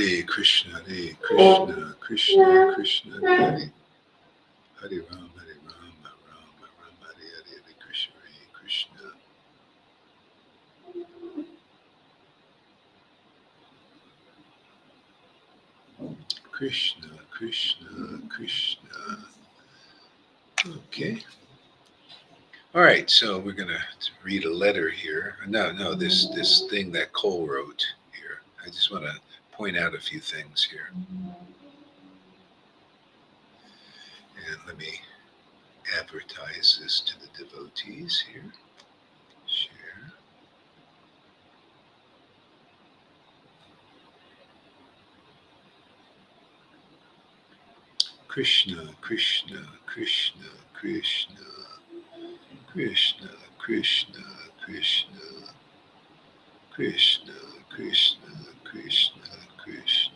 Hare Krishna, Krishna, Krishna, Hare Hare Ram, Ram, Hare Hare, Hare Krishna, Krishna. Krishna, Krishna, Krishna. Okay. All right, so we're going to read a letter here. No, this thing that Cole wrote here. I just want to point out a few things here. And let me advertise this to the devotees here. Share. Krishna, Krishna, Krishna, Krishna, Krishna, Krishna, Krishna, Krishna, Krishna, Krishna, Krishna.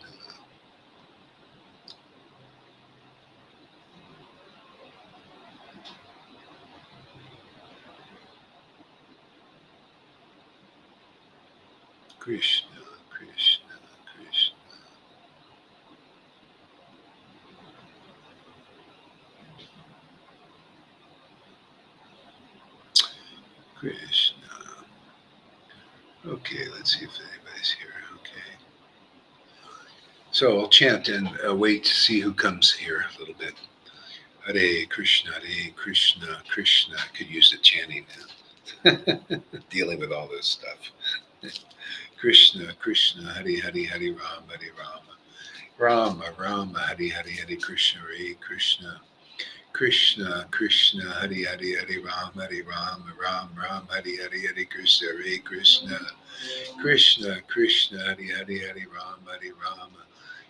Krishna, Krishna, Krishna. Krishna. Okay, let's see if anybody's here. Okay. So I'll chant and wait to see who comes here a little bit. Hare Krishna, Krishna. I could use the chanting now. Dealing with all this stuff. Krishna, Krishna, Hare Hare, Hare Rama, Hare Rama. Rama, Rama, Hare Hare, Hare Krishna, Hare Krishna. Krishna, Krishna, Hare Hare, Hare Rama, Hare Rama, Ram, Ram, Hare Hare, Hare Krishna, Hare Krishna. Krishna, Krishna, Hare Hare, Hare Rama, Hare Rama.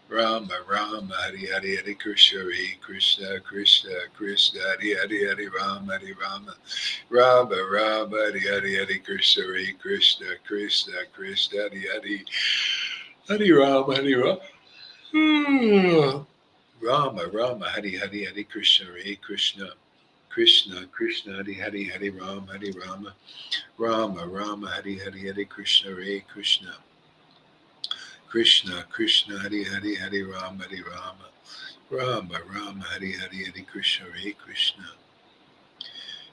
Rama, Rama, Hare Hare, Hare Krishna, Hare Krishna, Krishna, Krishna, Hare Hare, Hare Rama, Hare Rama. Rama, Rama, Hare Hare, Hare Krishna, Hare Krishna, Krishna, Krishna, Hare Hare, Hare Rama, Hare Rama. Rama, Rama, Hare Hare, Hare Krishna, Hare Krishna. Krishna, Krishna, Hare Hare, Hare Rama, Hare Rama. Rama, Rama, Hare Hare, Hare Krishna, Hare Krishna. Krishna, Krishna, Hare Hare, Hare Rama, Hare Rama. Rama, Rama, Hare Hare, Hare Krishna, Hare Krishna.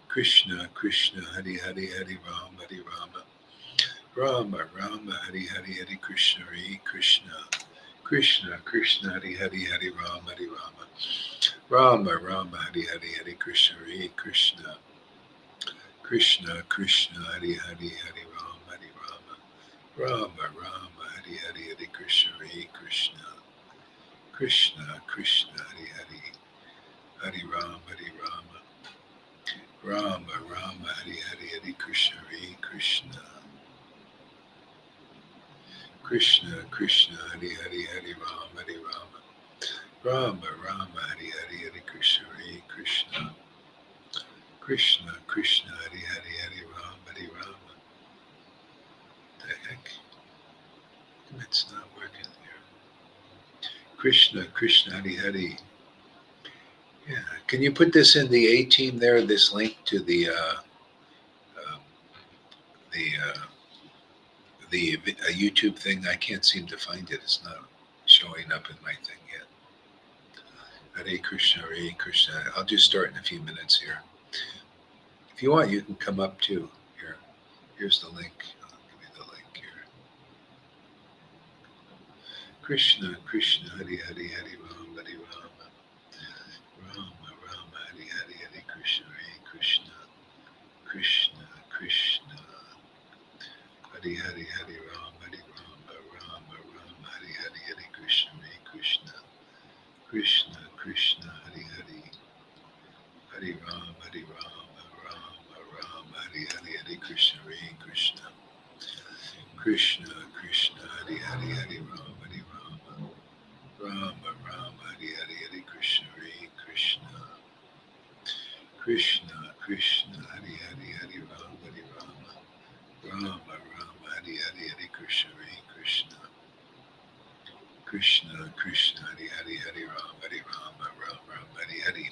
Krishna, Krishna, Hare Hare, Hare Rama, Hare Rama. Rama, Rama, Hare Hare, Hare Krishna, Hare Krishna. Krishna, Krishna, Hare Hare, Hare Rama, Hare Rama. Rama, Rama, Hare Hare, Hare Krishna, Hare Krishna. Krishna, Krishna, Hare Hare, Hare Rama, Hare Rama. Rama, Rama, Hare Hare, Hare Krishna, Hare Krishna. Krishna, Krishna, Hare Hare, Hare Rama, Hare Rama. Rama, Rama, Hare Hare, Hare Krishna, Hare Krishna. Krishna, Krishna, Hare Hare, Hare Rama, Hare Rama. Rama, Rama, Hare Hare, Hare Krishna, Hare Krishna. Krishna, Krishna, Hare Hare, Hare Rama, Hare Rama. The heck? It's not working here. Krishna, Krishna, Hare Hare. Yeah. Can you put this in the A team there? This link to the YouTube thing. I can't seem to find it. It's not showing up in my thing yet. Hare Krishna, Hare Krishna. I'll just start in a few minutes here. If you want, you can come up too. Here, here's the link. I'll give you the link here. Krishna, Krishna, Hare Hare, Hare Rama, Hare Rama. Rama, Rama, Hare Hare, Hare Krishna, Hare Krishna. Krishna, Krishna. Hare Hare, Hare Rama, Hare Rama. Rama, Rama, Hare Hare, Hare Krishna, Hare Krishna. Krishna, Krishna, Hare Hare. Hare Rama, Hare Rama. Rama, Rama, Hare Hare, Hare Krishna, Hare Krishna. Krishna, Krishna, Hare Hare, Hare Rama, Hare Rama. Rama, Rama, Hare Hare, Hare Krishna, Hare Krishna. Krishna, Krishna, Hare Hare, Hare Rama, Hare Rama. Rama, Rama, Hare Hare, Hare Krishna, Hare Krishna. Krishna, Krishna, Hare Hare, Hare Rama, Hare Rama. Rama, Rama, Hare Hare.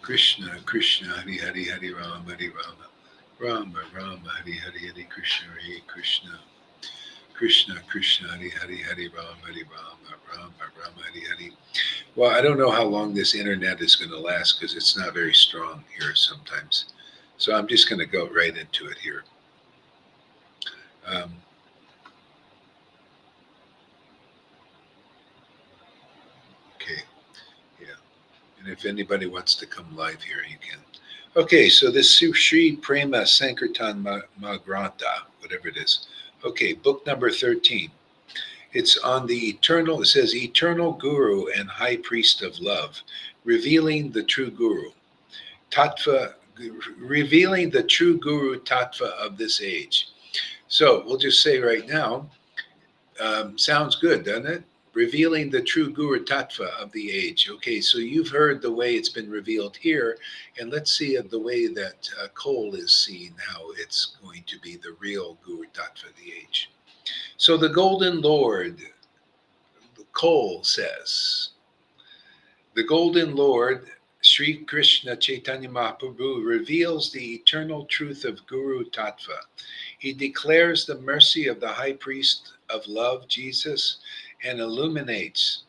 Krishna, Krishna, Hare Hare, Hare Rama, Hare Rama. Rama, Rama, Hare Hare, Hare Krishna, Hare Krishna. Krishna, Krishna, Hari Hari, Hari Ram, Ram, Ram, Hari Hari. Well, I don't know how long this internet is going to last because it's not very strong here sometimes. So I'm just going to go right into it here. Um, okay, yeah. And if anybody wants to come live here, you can. Okay, so this Sri Prema Sankirtan Magranta, whatever it is. Okay, book number 13. It's on the eternal, it says eternal guru and high priest of love, revealing the true guru. Tattva, revealing the true guru tattva of this age. So we'll just say right now, sounds good, doesn't it? Revealing the true Guru Tattva of the age. Okay, so you've heard the way it's been revealed here, and let's see the way that Cole is seeing how it's going to be the real Guru Tattva of the age. So the Golden Lord, Cole says, the Golden Lord, Sri Krishna Chaitanya Mahaprabhu, reveals the eternal truth of Guru Tattva. He declares the mercy of the high priest of love, Jesus, and illuminates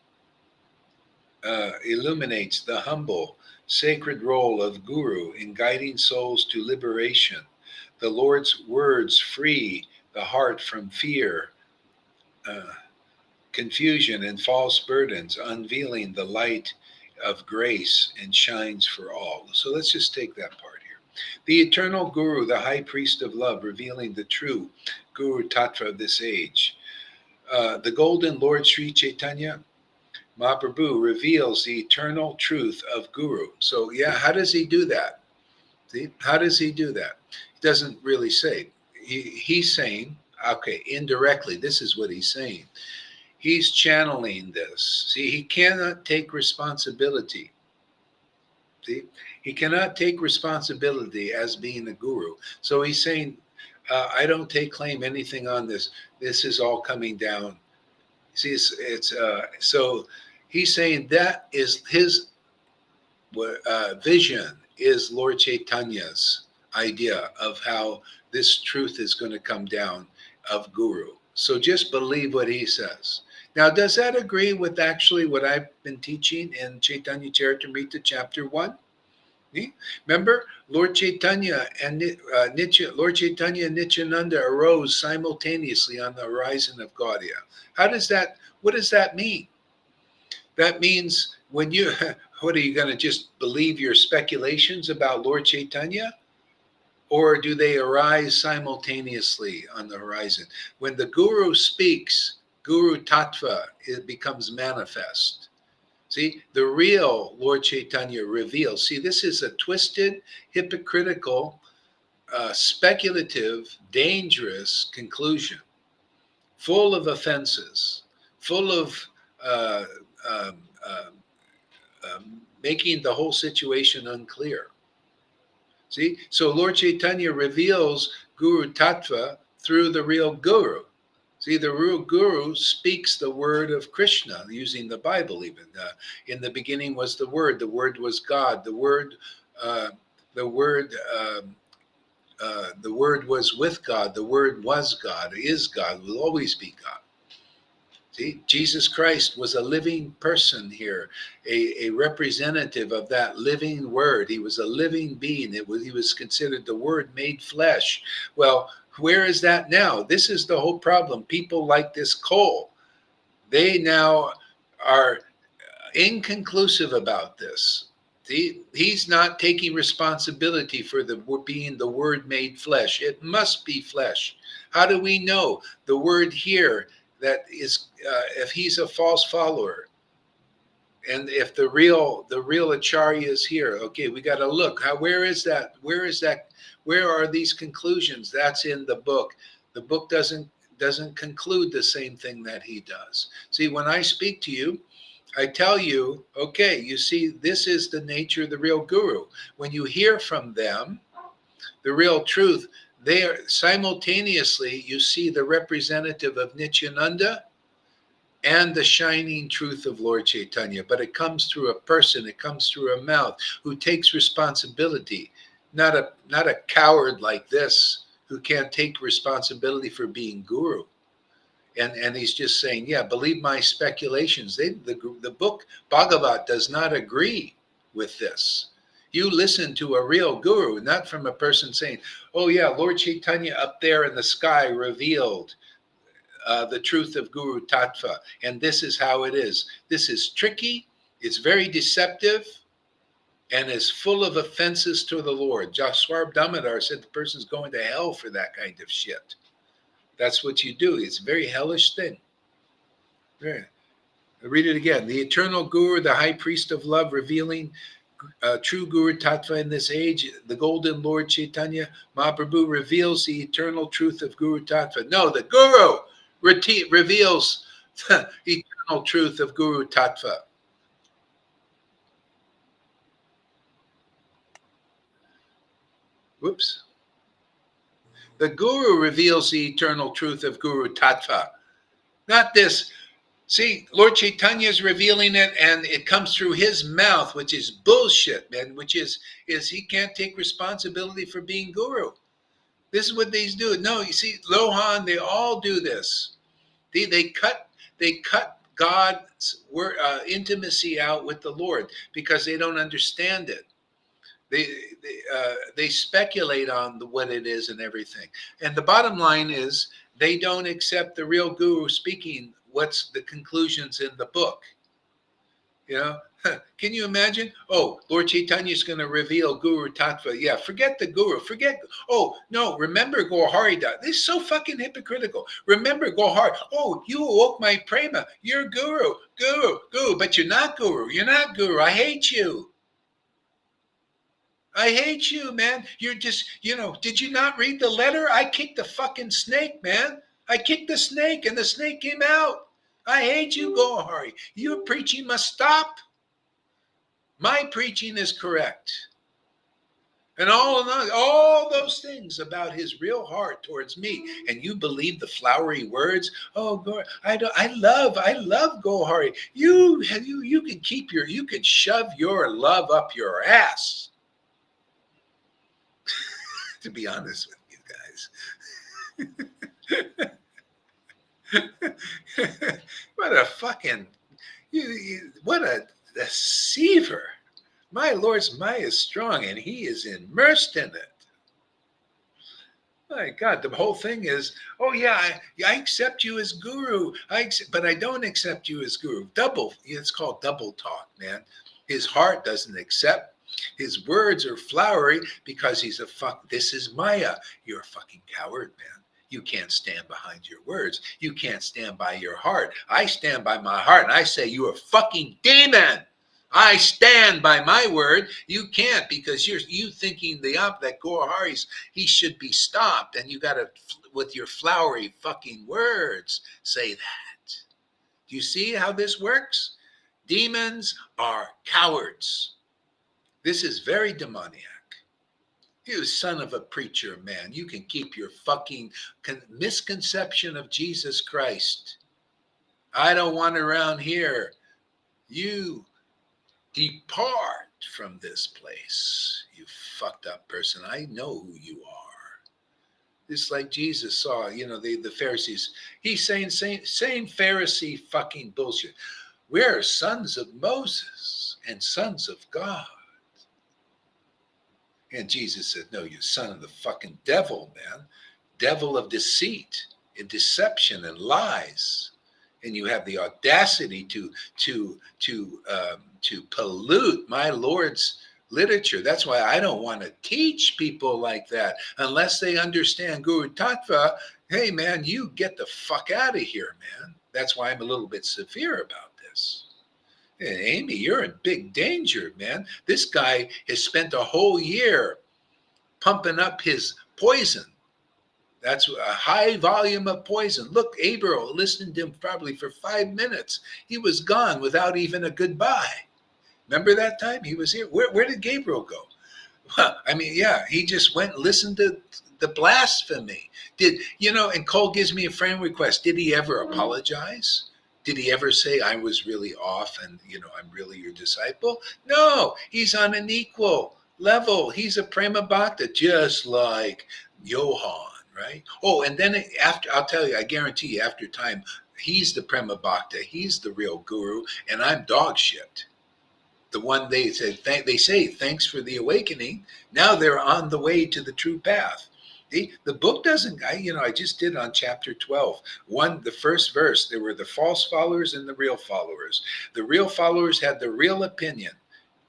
the humble, sacred role of Guru in guiding souls to liberation. The Lord's words free the heart from fear, confusion, and false burdens, unveiling the light of grace and shines for all. So let's just take that part here. The eternal Guru, the high priest of love, revealing the true Guru Tattva of this age. The Golden Lord Sri Chaitanya Mahaprabhu reveals the eternal truth of Guru. So yeah, how does he do that? See, how does he do that? He doesn't really say. He's saying, okay, indirectly, this is what he's saying. He's channeling this. See, he cannot take responsibility. See, he cannot take responsibility as being a guru. So he's saying, I don't take claim anything on this. This is all coming down. See, so he's saying that is his vision is Lord Chaitanya's idea of how this truth is going to come down of Guru. So just believe what he says. Now, does that agree with actually what I've been teaching in Chaitanya Charitamrita chapter 1? Remember, Lord Chaitanya and Lord Chaitanya and Nityananda arose simultaneously on the horizon of Gaudiya. What does that mean? That means when what are you going to just believe your speculations about Lord Chaitanya? Or do they arise simultaneously on the horizon? When the Guru speaks, Guru Tattva, it becomes manifest. See, the real Lord Chaitanya reveals. See, this is a twisted, hypocritical, speculative, dangerous conclusion, full of offenses, full of making the whole situation unclear. See, so Lord Chaitanya reveals Guru Tattva through the real Guru. See, the real Guru speaks the word of Krishna, using the Bible even. In the beginning was the Word was God, the Word was with God, the Word was God, is God, will always be God. See, Jesus Christ was a living person here, a representative of that living word. He was a living being. He was considered the Word made flesh. Well, where is that now? This is the whole problem. People like this Cole, they now are inconclusive about this. See, he's not taking responsibility for being the Word made flesh. It must be flesh. How do we know? The word here, that is, if he's a false follower, and if the real acharya is here, okay, we got to look. Where is that? Where are these conclusions? That's in the book. The book doesn't conclude the same thing that he does. See, when I speak to you, I tell you, okay, you see, this is the nature of the real Guru. When you hear from them, the real truth, they are simultaneously, you see the representative of Nityananda and the shining truth of Lord Chaitanya. But it comes through a person, it comes through a mouth who takes responsibility, not a coward like this who can't take responsibility for being Guru. And he's just saying, yeah, believe my speculations. The book Bhagavat does not agree with this. You listen to a real guru, not from a person saying, oh yeah, Lord Chaitanya up there in the sky revealed the truth of Guru Tattva, and this is how it is. This is tricky, it's very deceptive, and is full of offenses to the Lord. Jaswar Damodar said the person's going to hell for that kind of shit. That's what you do. It's a very hellish thing. Yeah. I'll read it again. The eternal Guru, the high priest of love, revealing true Guru Tattva in this age, the golden Lord Chaitanya Mahaprabhu reveals the eternal truth of Guru Tattva. No, the Guru reveals the eternal truth of Guru Tattva. Whoops. The Guru reveals the eternal truth of Guru Tattva. Not this. See, Lord Chaitanya is revealing it, and it comes through his mouth, which is bullshit, man, which is he can't take responsibility for being guru. This is what they do. No, you see, Lohan, they all do this. They cut God's intimacy out with the Lord because they don't understand it. They speculate on what it is and everything. And the bottom line is they don't accept the real guru speaking what's the conclusions in the book. You know, can you imagine? Oh, Lord Chaitanya is going to reveal Guru Tattva. Yeah, forget the guru. Oh, no, remember Gaurahari died. This is so fucking hypocritical. Remember Gaurahari. Oh, you awoke my prema. You're guru. But you're not guru. You're not guru. I hate you. I hate you, man. You're just, did you not read the letter? I kicked the fucking snake, man. I kicked the snake and the snake came out. I hate you, Gaurahari. Your preaching must stop. My preaching is correct. And all those things about his real heart towards me, and you believe the flowery words. Oh, I love Gaurahari. You can shove your love up your ass. To be honest with you guys. What a fucking, what a deceiver. My Lord's Maya is strong and he is immersed in it. My God, the whole thing is, oh yeah, I accept you as guru, but I don't accept you as guru. It's called double talk, man. His heart doesn't accept. His words are flowery because this is Maya. You're a fucking coward, man. You can't stand behind your words. You can't stand by your heart. I stand by my heart and I say, you're a fucking demon. I stand by my word. You can't because you thinking that Gaurahari's, he should be stopped. And you got to, with your flowery fucking words, say that. Do you see how this works? Demons are cowards. This is very demoniac. You son of a preacher, man. You can keep your fucking misconception of Jesus Christ. I don't want it around here. You depart from this place, you fucked up person. I know who you are. It's like Jesus saw, the Pharisees. He's saying same Pharisee fucking bullshit. We're sons of Moses and sons of God. And Jesus said, no, you son of the fucking devil, man. Devil of deceit and deception and lies. And you have the audacity to pollute my Lord's literature. That's why I don't want to teach people like that unless they understand Guru Tattva. Hey, man, you get the fuck out of here, man. That's why I'm a little bit severe about this. And Amy, you're in big danger, man. This guy has spent a whole year pumping up his poison. That's a high volume of poison. Look, Gabriel listened to him probably for 5 minutes. He was gone without even a goodbye. Remember that time he was here? Where did Gabriel go? Well, I mean, yeah, he just went and listened to the blasphemy. And Cole gives me a friend request. Did he ever apologize? Did he ever say, I was really off and, I'm really your disciple? No, he's on an equal level. He's a prema bhakta, just like Johann. right? Oh, and then after, I'll tell you, I guarantee you, after time, he's the Prema Bhakta, he's the real guru, and I'm dog shit. The one they said, they say, thanks for the awakening. Now they're on the way to the true path. The book doesn't, I just did on chapter 12. The first verse, there were the false followers and the real followers. The real followers had the real opinion,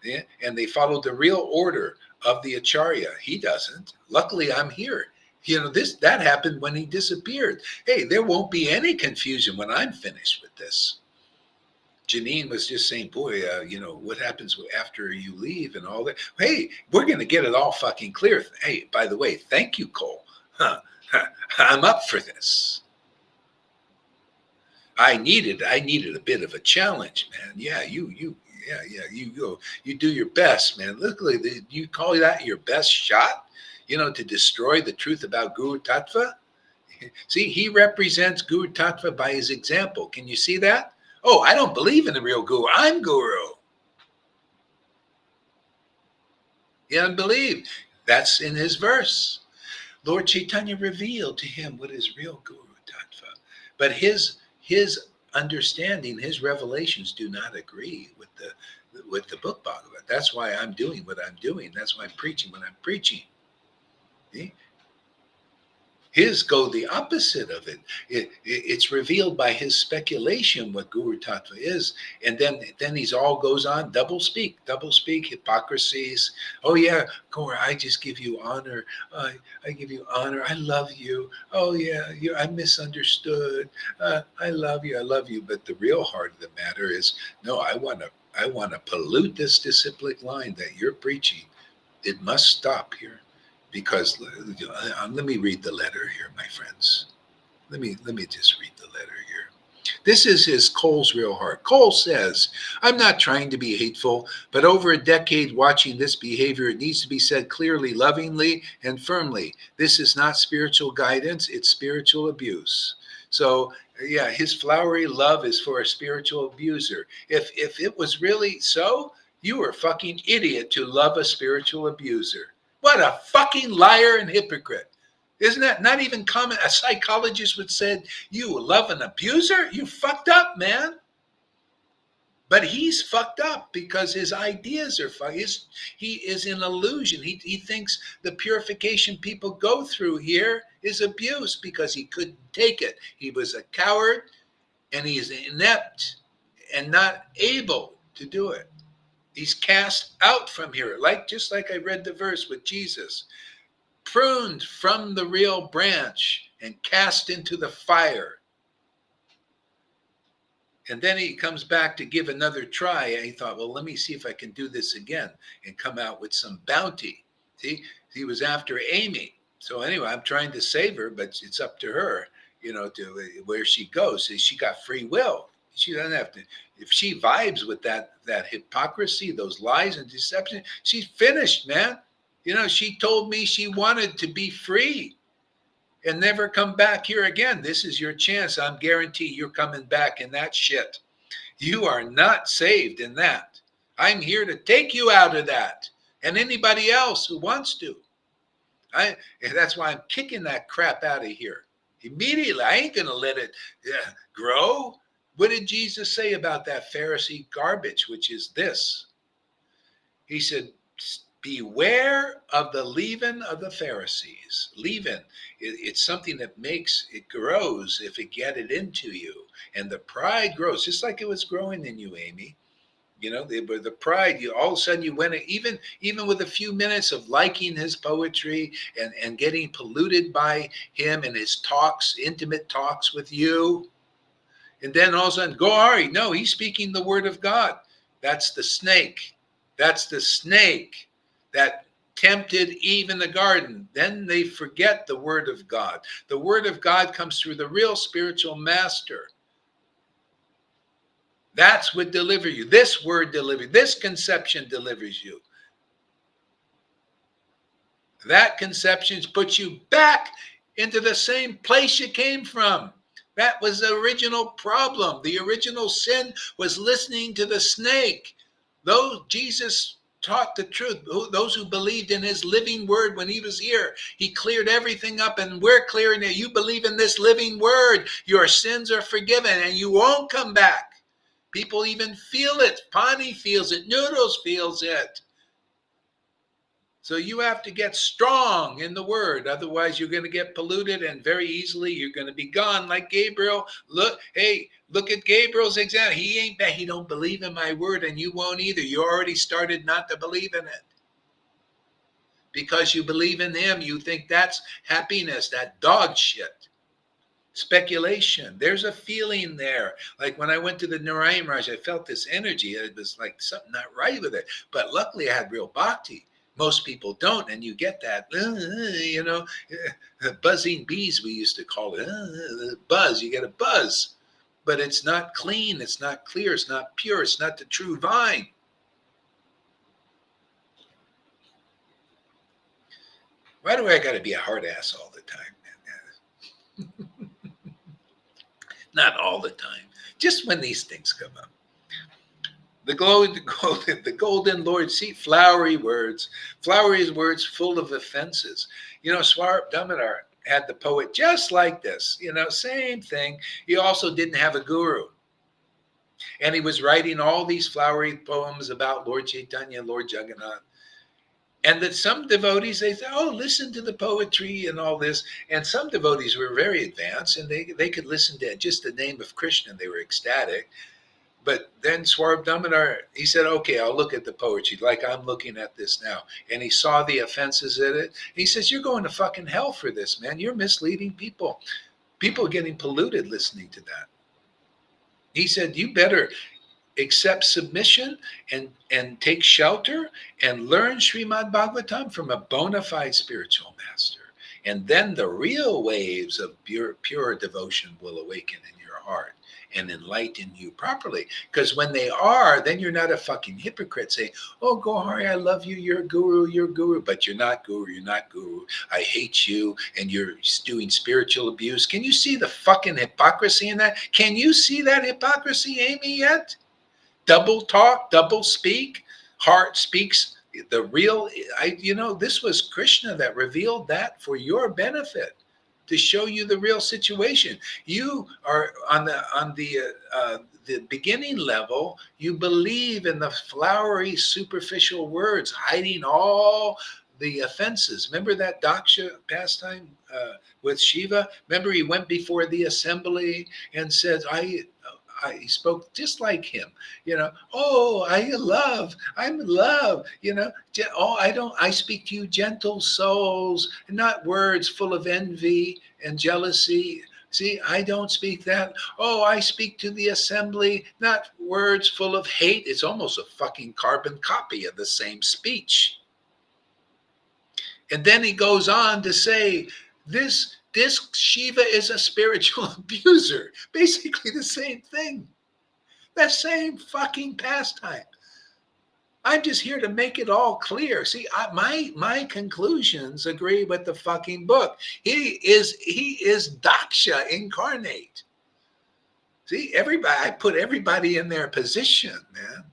yeah, and they followed the real order of the Acharya. He doesn't. Luckily, I'm here. That happened when he disappeared. Hey, there won't be any confusion when I'm finished with this. Janine was just saying, boy, what happens after you leave and all that? Hey, we're going to get it all fucking clear. Hey, by the way, thank you, Cole. I'm up for this. I needed a bit of a challenge, man. Yeah, you go. You do your best, man. Look, you call that your best shot, to destroy the truth about Guru Tattva? See, he represents Guru Tattva by his example. Can you see that? Oh, I don't believe in the real guru. I'm guru. He doesn't believe. That's in his verse. Lord Chaitanya revealed to him what is real Guru Tattva. But his understanding, his revelations do not agree with the book Bhagavad. That's why I'm doing what I'm doing. That's why I'm preaching what I'm preaching. See? His go the opposite of it. It's revealed by his speculation what Guru Tattva is, and then he's all goes on double speak, hypocrisies. Oh yeah, Gaur, I just give you honor. I give you honor. I love you. Oh yeah, I'm misunderstood. I love you. But the real heart of the matter is, no, I want to pollute this disciplic line that you're preaching. It must stop here. Because let me read the letter here, my friends. Let me just read the letter here. This is Cole's real heart. Cole says, I'm not trying to be hateful, but over a decade watching this behavior, it needs to be said clearly, lovingly, and firmly. This is not spiritual guidance, it's spiritual abuse. So, yeah, his flowery love is for a spiritual abuser. If it was really so, you were a fucking idiot to love a spiritual abuser. What a fucking liar and hypocrite. Isn't that not even common? A psychologist would say, you love an abuser? You fucked up, man. But he's fucked up because his ideas are fucked. He is an illusion. He thinks the purification people go through here is abuse because he couldn't take it. He was a coward and he's inept and not able to do it. He's cast out from here, just like I read the verse with Jesus, pruned from the real branch and cast into the fire. And then he comes back to give another try. And he thought, well, let me see if I can do this again and come out with some bounty. See, he was after Amy. So anyway, I'm trying to save her, but it's up to her, to where she goes. She got free will. She doesn't have to. If she vibes with that hypocrisy, those lies and deception, she's finished, man. She told me she wanted to be free and never come back here again. This is your chance. I'm guaranteed you're coming back in that shit. You are not saved in that. I'm here to take you out of that. And anybody else who wants to. That's why I'm kicking that crap out of here. Immediately. I ain't going to let it grow. What did Jesus say about that Pharisee garbage, which is this? He said, beware of the leaven of the Pharisees. Leaven, it's something that it grows if it get it into you. And the pride grows, just like it was growing in you, Amy. The pride, all of a sudden you went, even with a few minutes of liking his poetry and getting polluted by him and his talks, intimate talks with you. And then all of a sudden, Gaurahari, no, he's speaking the word of God. That's the snake. That's the snake that tempted Eve in the garden. Then they forget the word of God. The word of God comes through the real spiritual master. That's what delivers you. This word delivers. This conception delivers you. That conception puts you back into the same place you came from. That was the original problem. The original sin was listening to the snake. Though Jesus taught the truth. Those who believed in his living word when he was here. He cleared everything up, and we're clearing it. You believe in this living word, your sins are forgiven, and you won't come back. People even feel it. Pani feels it. Noodles feels it. So you have to get strong in the word. Otherwise, you're going to get polluted, and very easily you're going to be gone like Gabriel. Look at Gabriel's example. He ain't bad. He don't believe in my word, and you won't either. You already started not to believe in it. Because you believe in him, you think that's happiness, that dog shit. Speculation. There's a feeling there. Like when I went to the Narayan Raj, I felt this energy. It was like something not right with it. But luckily I had real bhakti. Most people don't, and you get that, buzzing bees, we used to call it, buzz. You get a buzz, but it's not clean, it's not clear, it's not pure, it's not the true vine. Why do I got to be a hard ass all the time, man? Not all the time, just when these things come up. The golden Lord, see, flowery words full of offenses. Swarup Damodar had the poet just like this, same thing. He also didn't have a guru. And he was writing all these flowery poems about Lord Chaitanya, Lord Jagannath. And that some devotees, they say, oh, listen to the poetry and all this. And some devotees were very advanced, and they could listen to just the name of Krishna, and they were ecstatic. But then Swarup Damodar, he said, okay, I'll look at the poetry like I'm looking at this now. And he saw the offenses in it. He says, you're going to fucking hell for this, man. You're misleading people. People are getting polluted listening to that. He said, you better accept submission and take shelter and learn Srimad Bhagavatam from a bona fide spiritual master. And then the real waves of pure devotion will awaken in your heart and enlighten you properly. Because when they are, then you're not a fucking hypocrite saying, oh, Gaurahari, I love you, you're guru, but you're not guru, I hate you, and you're doing spiritual abuse. Can you see the fucking hypocrisy in that? Can you see that hypocrisy, Amy, yet? Double talk, double speak, heart speaks the real, this was Krishna that revealed that for your benefit, to show you the real situation. You are on the beginning level. You believe in the flowery, superficial words, hiding all the offenses. Remember that Daksha pastime with Shiva? Remember he went before the assembly and said, he spoke just like him, oh, I'm love, I speak to you gentle souls, not words full of envy and jealousy. See, I don't speak that. Oh, I speak to the assembly, not words full of hate. It's almost a fucking carbon copy of the same speech. And then he goes on to say, this Shiva is a spiritual abuser. Basically the same thing. The same fucking pastime. I'm just here to make it all clear. See, my conclusions agree with the fucking book. He is Daksha incarnate. See, I put everybody in their position, man.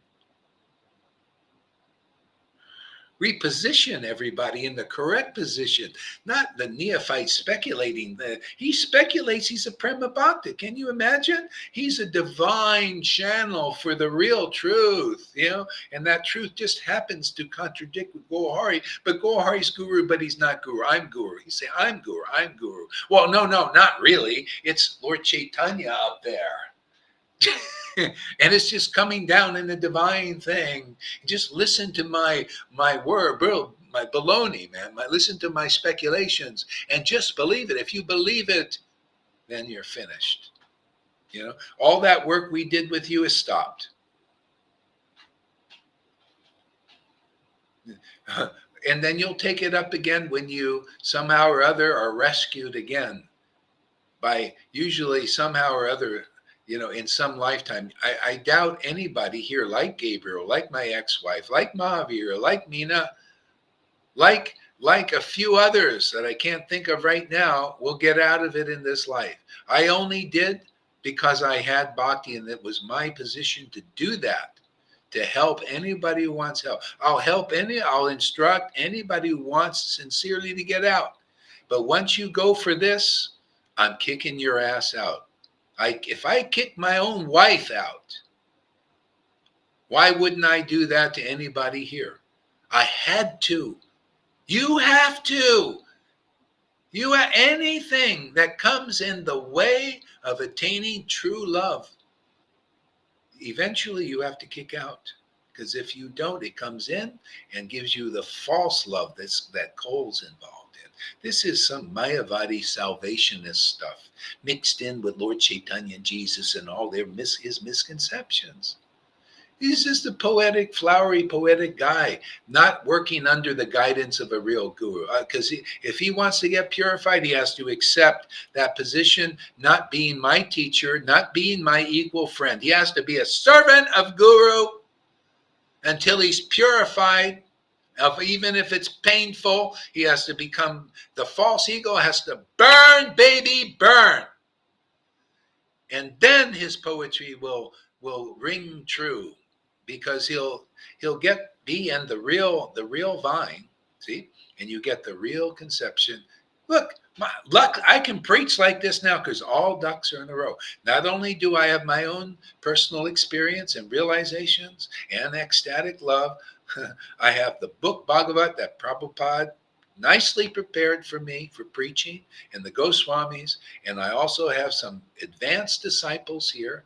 Reposition everybody in the correct position, not the neophyte speculating. He speculates he's a prema bhakta. Can you imagine? He's a divine channel for the real truth, and that truth just happens to contradict with Gaurahari. But Gaurahari's guru, but he's not guru. I'm guru. He say, I'm guru. Well, no, not really. It's Lord Chaitanya up there. And it's just coming down in the divine thing. Just listen to my word, bro, my baloney, man. Listen to my speculations and just believe it. If you believe it, then you're finished. All that work we did with you is stopped. And then you'll take it up again when you somehow or other are rescued again by usually somehow or other, in some lifetime. I doubt anybody here like Gabriel, like my ex-wife, like Mahavir, like Meena, like a few others that I can't think of right now, will get out of it in this life. I only did because I had bhakti, and it was my position to do that, to help anybody who wants help. I'll instruct anybody who wants sincerely to get out. But once you go for this, I'm kicking your ass out. If I kick my own wife out, why wouldn't I do that to anybody here? I had to. You have to. Anything that comes in the way of attaining true love, eventually you have to kick out. Because if you don't, it comes in and gives you the false love that Cole's involved in. This is some Mayavadi salvationist stuff mixed in with Lord Chaitanya and Jesus and all his misconceptions. He's just a flowery, poetic guy, not working under the guidance of a real guru. Because if he wants to get purified, he has to accept that position, not being my teacher, not being my equal friend. He has to be a servant of guru until he's purified. Even if it's painful, he has to become, the false ego has to burn, baby, burn. And then his poetry will ring true. Because he'll be in the real vine, see, and you get the real conception. Look, I can preach like this now because all ducks are in a row. Not only do I have my own personal experience and realizations and ecstatic love, I have the book Bhagavat that Prabhupada nicely prepared for me for preaching, and the Goswamis, and I also have some advanced disciples here,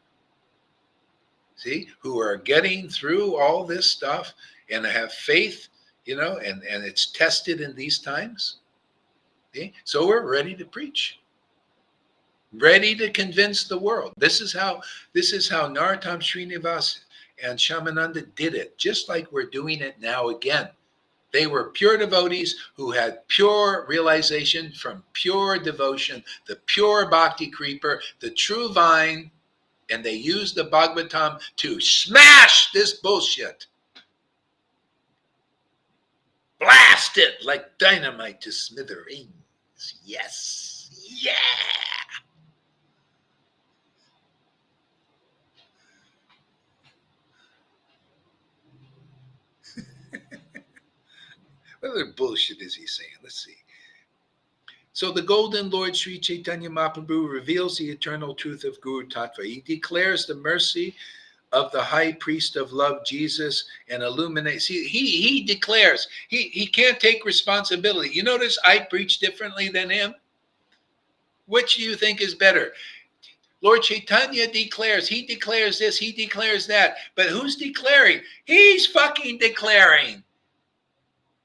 see, who are getting through all this stuff and have faith, and it's tested in these times. See? So we're ready to preach, ready to convince the world. This is how Narottam Srinivas and Shamananda did it, just like we're doing it now again. They were pure devotees who had pure realization from pure devotion, the pure bhakti creeper, the true vine, and they used the Bhagavatam to smash this bullshit. Blast it like dynamite to smithereens. Yes. Yeah. What other bullshit is he saying? Let's see. So the Golden Lord Sri Chaitanya Mahaprabhu reveals the eternal truth of Guru Tattva. He declares the mercy of the high priest of love, Jesus, and illuminates. He declares. He can't take responsibility. You notice I preach differently than him? Which do you think is better? Lord Chaitanya declares. He declares this. He declares that. But who's declaring? He's fucking declaring.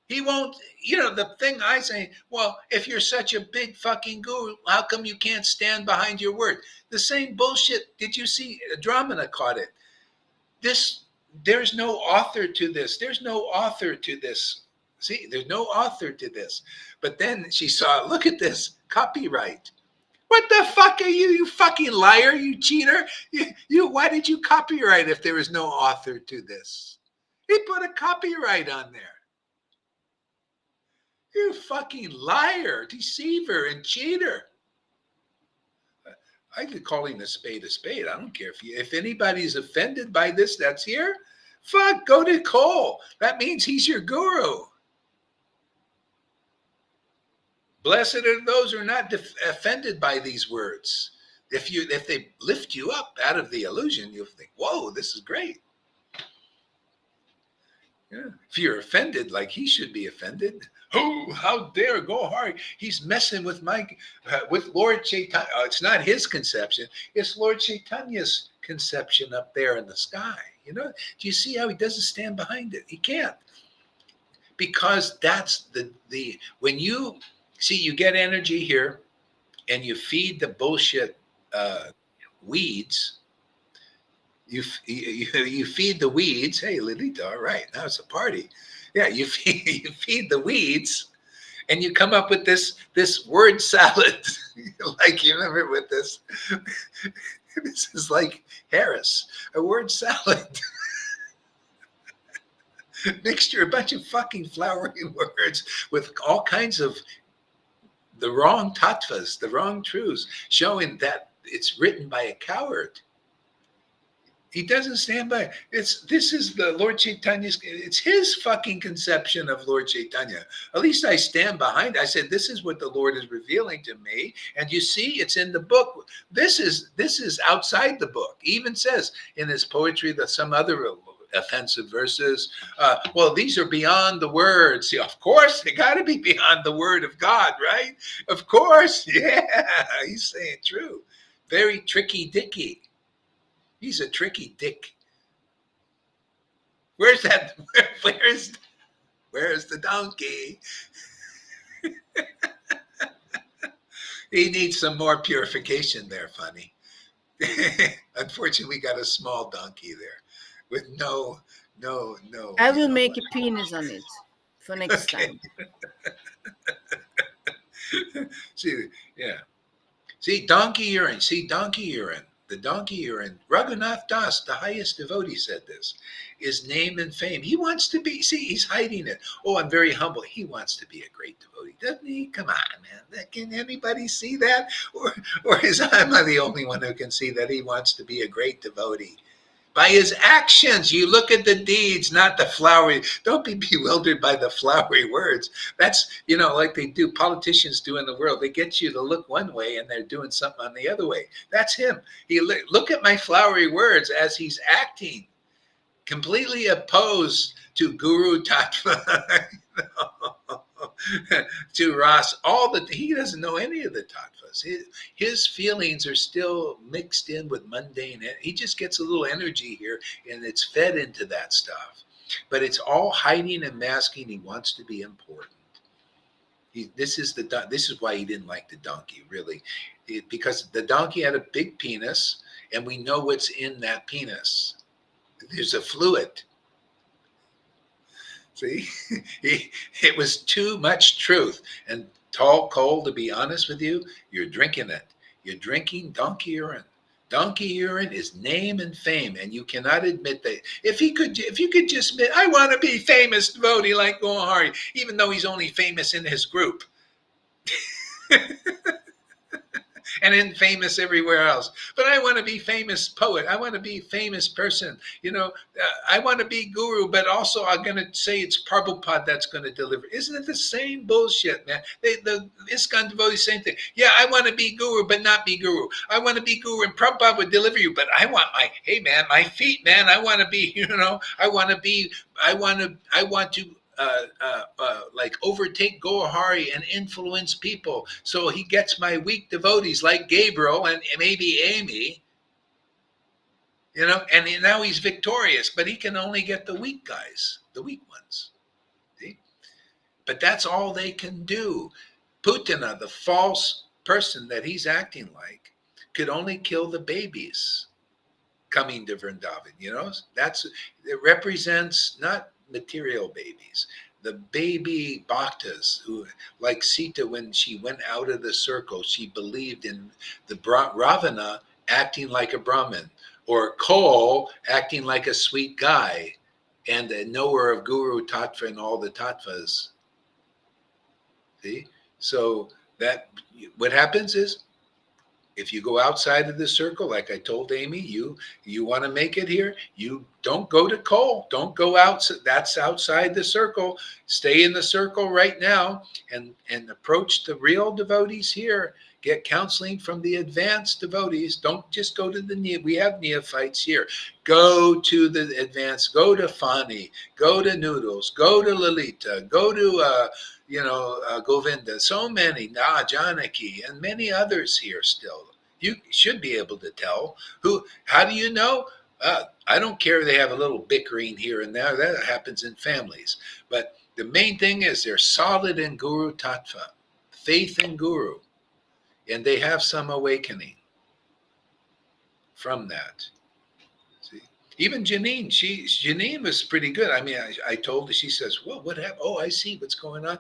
He won't, the thing I say, well, if you're such a big fucking guru, how come you can't stand behind your word? The same bullshit. Did you see? Dramana caught it. There's no author to this. There's no author to this. See, there's no author to this. But then she saw, look at this, copyright. What the fuck are you fucking liar, you cheater? Why did you copyright if there was no author to this? He put a copyright on there. You fucking liar, deceiver, and cheater. I could call him a spade a spade. I don't care if anybody's offended by this that's here. Fuck, go to Cole. That means he's your guru. Blessed are those who are not offended by these words. If they lift you up out of the illusion, you'll think, whoa, this is great. Yeah. If you're offended, like he should be offended. Oh, how dare Gaurahari? He's messing with with Lord Chaitanya. It's not his conception. It's Lord Chaitanya's conception up there in the sky. Do you see how he doesn't stand behind it? He can't. Because that's when you see, you get energy here and you feed the bullshit weeds. You feed the weeds. Hey, Lilita, all right, now it's a party. Yeah, you feed the weeds, and you come up with this word salad. Like, you remember with this? This is like Harris, a word salad. Mixture, a bunch of fucking flowery words with all kinds of the wrong tattvas, the wrong truths, showing that it's written by a coward. He doesn't stand by. This is the Lord Chaitanya's. It's his fucking conception of Lord Chaitanya. At least I stand behind. I said this is what the Lord is revealing to me, and you see, it's in the book. This is outside the book. He even says in his poetry that some other offensive verses. Well, these are beyond the words. Yeah, of course, they got to be beyond the word of God, right? Of course, yeah. He's saying true. Very tricky dicky. He's a tricky dick. Where's that? Where's the donkey? He needs some more purification there, funny. Unfortunately, we got a small donkey there with no. I will make a penis on it for next time. See, yeah. See, donkey urine. See, donkey urine. The donkey urine. Raghunath Das, the highest devotee, said this. Is name and fame. He wants to be. See, he's hiding it. Oh, I'm very humble. He wants to be a great devotee, doesn't he? Come on, man. Can anybody see that? Or is I'm the only one who can see that he wants to be a great devotee? By his actions, you look at the deeds, not the flowery. Don't be bewildered by the flowery words. That's, like they do, politicians do in the world. They get you to look one way and they're doing something on the other way. That's him. Look at my flowery words as he's acting, completely opposed to Guru Tattva, to Ras. He doesn't know any of the tattvas. His feelings are still mixed in with mundane. He just gets a little energy here, and it's fed into that stuff. But it's all hiding and masking. He wants to be important. This is why he didn't like the donkey, really, because the donkey had a big penis, and we know what's in that penis. There's a fluid. See, it was too much truth. And Cole, to be honest with you, you're drinking it. You're drinking donkey urine. Donkey urine is name and fame, and you cannot admit that. If you could just admit, I want to be famous devotee like Gaurahari, even though he's only famous in his group. And then famous everywhere else. But I want to be famous poet. I want to be famous person. I want to be guru, but also I'm going to say it's Prabhupada that's going to deliver. Isn't it the same bullshit, man? The ISKCON devotees, same thing. Yeah, I want to be guru, but not be guru. I want to be guru, and Prabhupada would deliver you, but I want my feet, man. I want to be, I want to like overtake Gaurahari and influence people. So he gets my weak devotees like Gabriel and maybe Amy, and now he's victorious, but he can only get the weak guys, the weak ones. See? But that's all they can do. Putana, the false person that he's acting like, could only kill the babies coming to Vrindavan. It represents not material babies, the baby bhaktas who, like Sita, when she went out of the circle, she believed in the Ravana acting like a Brahmin, or Kol acting like a sweet guy, and a knower of Guru Tattva and all the tattvas. See? So that what happens is, if you go outside of the circle, like I told Amy, you want to make it here, you don't go to Cole. Don't go out. That's outside the circle. Stay in the circle right now and approach the real devotees here. Get counseling from the advanced devotees. Don't just go to we have neophytes here. Go to the advanced. Go to Fani. Go to Noodles. Go to Lalita. Go to Govinda, so many, Janaki, and many others here still. You should be able to tell how do you know? I don't care if they have a little bickering here and there. That happens in families. But the main thing is they're solid in Guru Tattva, faith in Guru, and they have some awakening from that. See? Even Janine was pretty good. I mean, I told her, she says, well, what happened? Oh, I see what's going on.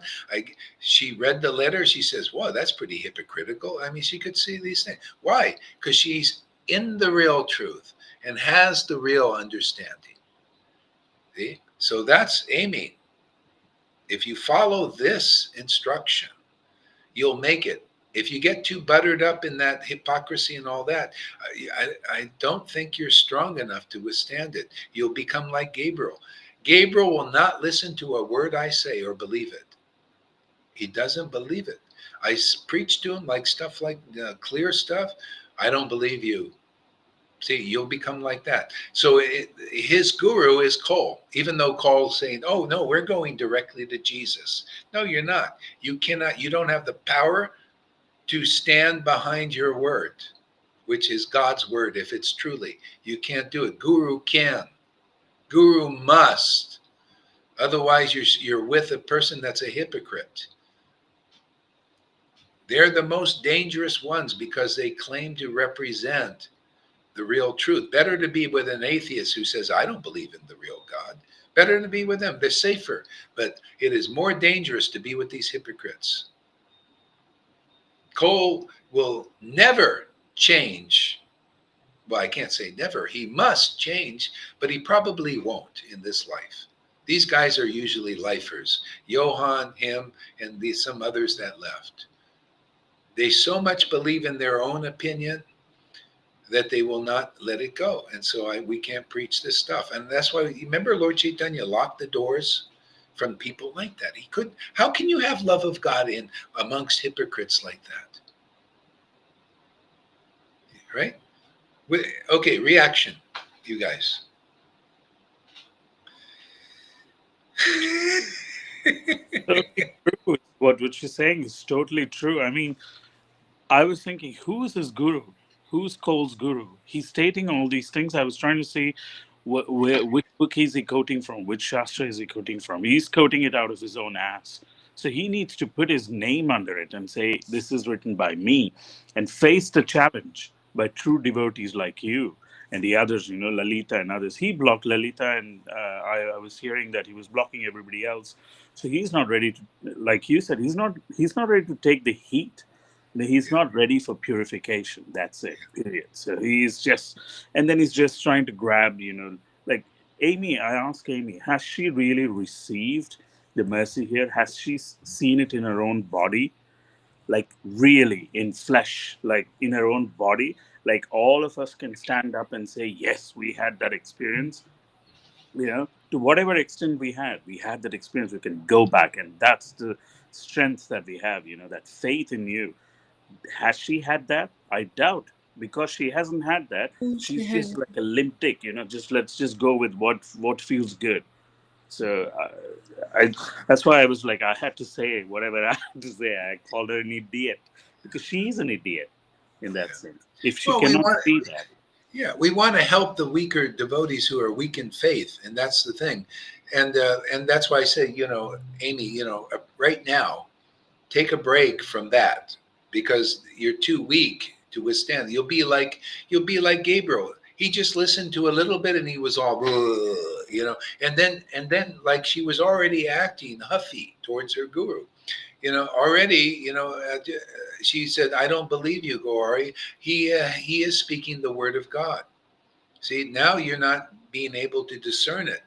She read the letter. She says, whoa, that's pretty hypocritical. I mean, she could see these things. Why? Because she's in the real truth and has the real understanding. See? So that's Amy. If you follow this instruction, you'll make it. If you get too buttered up in that hypocrisy and all that, I don't think you're strong enough to withstand it. You'll become like Gabriel. Gabriel will not listen to a word I say or believe it. He doesn't believe it. I preach to him like stuff like clear stuff. I don't believe you. See, you'll become like that. So his guru is Cole, even though Cole's saying, oh, no, we're going directly to Jesus. No, you're not. You cannot, you don't have the power to stand behind your word, which is God's word, if it's truly. You can't do it. Guru can. Guru must. Otherwise, you're with a person that's a hypocrite. They're the most dangerous ones because they claim to represent the real truth. Better to be with an atheist who says, I don't believe in the real God. Better to be with them. They're safer. But it is more dangerous to be with these hypocrites. Cole will never change. Well, I can't say never. He must change, but he probably won't in this life. These guys are usually lifers. Johann, him, and some others that left. They so much believe in their own opinion that they will not let it go. And so we can't preach this stuff. And that's why, remember Lord Chaitanya locked the doors from people like that. He couldn't. How can you have love of God in amongst hypocrites like that? Right? Okay, reaction, you guys. Totally true. What you're saying is totally true. I mean, I was thinking, who is his guru? Who's Cole's guru? He's stating all these things. I was trying to see which book is he quoting from, which Shastra is he quoting from. He's quoting it out of his own ass. So he needs to put his name under it and say, this is written by me, and face the challenge by true devotees like you and the others, Lalita and others. He blocked Lalita, and I was hearing that he was blocking everybody else. So he's not ready to, like you said, he's not ready to take the heat. He's not ready for purification. That's it. Period. So he's just, and then he's just trying to grab, like Amy. I asked Amy, has she really received the mercy here? Has she seen it in her own body, like really in flesh, like in her own body? Like all of us can stand up and say, yes, we had that experience. To whatever extent we had that experience. We can go back, and that's the strength that we have. That faith in you. Has she had that? I doubt, because she hasn't had that. She's just like a limp dick, just let's just go with what feels good. So I that's why I was like, I had to say whatever I had to say. I called her an idiot because she's an idiot in that sense. If she Well, cannot see that. we want to help the weaker devotees who are weak in faith, and that's the thing. And that's why I say, Amy, right now, take a break from that because you're too weak to withstand. You'll be like Gabriel. He just listened to a little bit and he was all, and then like she was already acting huffy towards her guru. Already, she said, I don't believe you, Gaurahari. He is speaking the word of God. See, now you're not being able to discern it,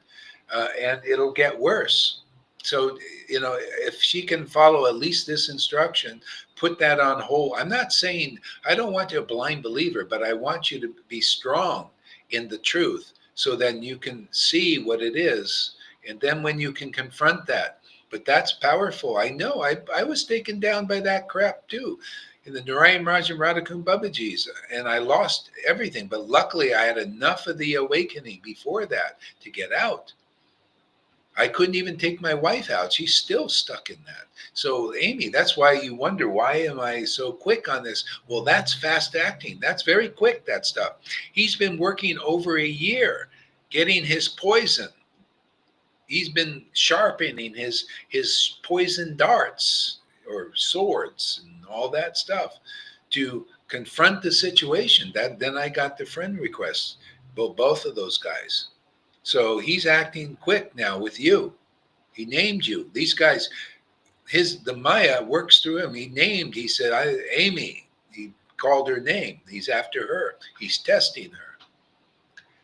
and it'll get worse. So, if she can follow at least this instruction, put that on hold. I'm not saying I don't want you a blind believer, but I want you to be strong in the truth so then you can see what it is. And then when you can confront that, but that's powerful. I know I was taken down by that crap too in the Narayan Raj and Radhakund Babaji's, and I lost everything. But luckily, I had enough of the awakening before that to get out. I couldn't even take my wife out. She's still stuck in that. So, Amy, that's why you wonder, why am I so quick on this? Well, that's fast acting. That's very quick, that stuff. He's been working over a year getting his poison. He's been sharpening his poison darts or swords and all that stuff to confront the situation. Then I got the friend requests, both of those guys. So he's acting quick now with you. He named you. These guys, the Maya works through him. He said, Amy. He called her name. He's after her. He's testing her.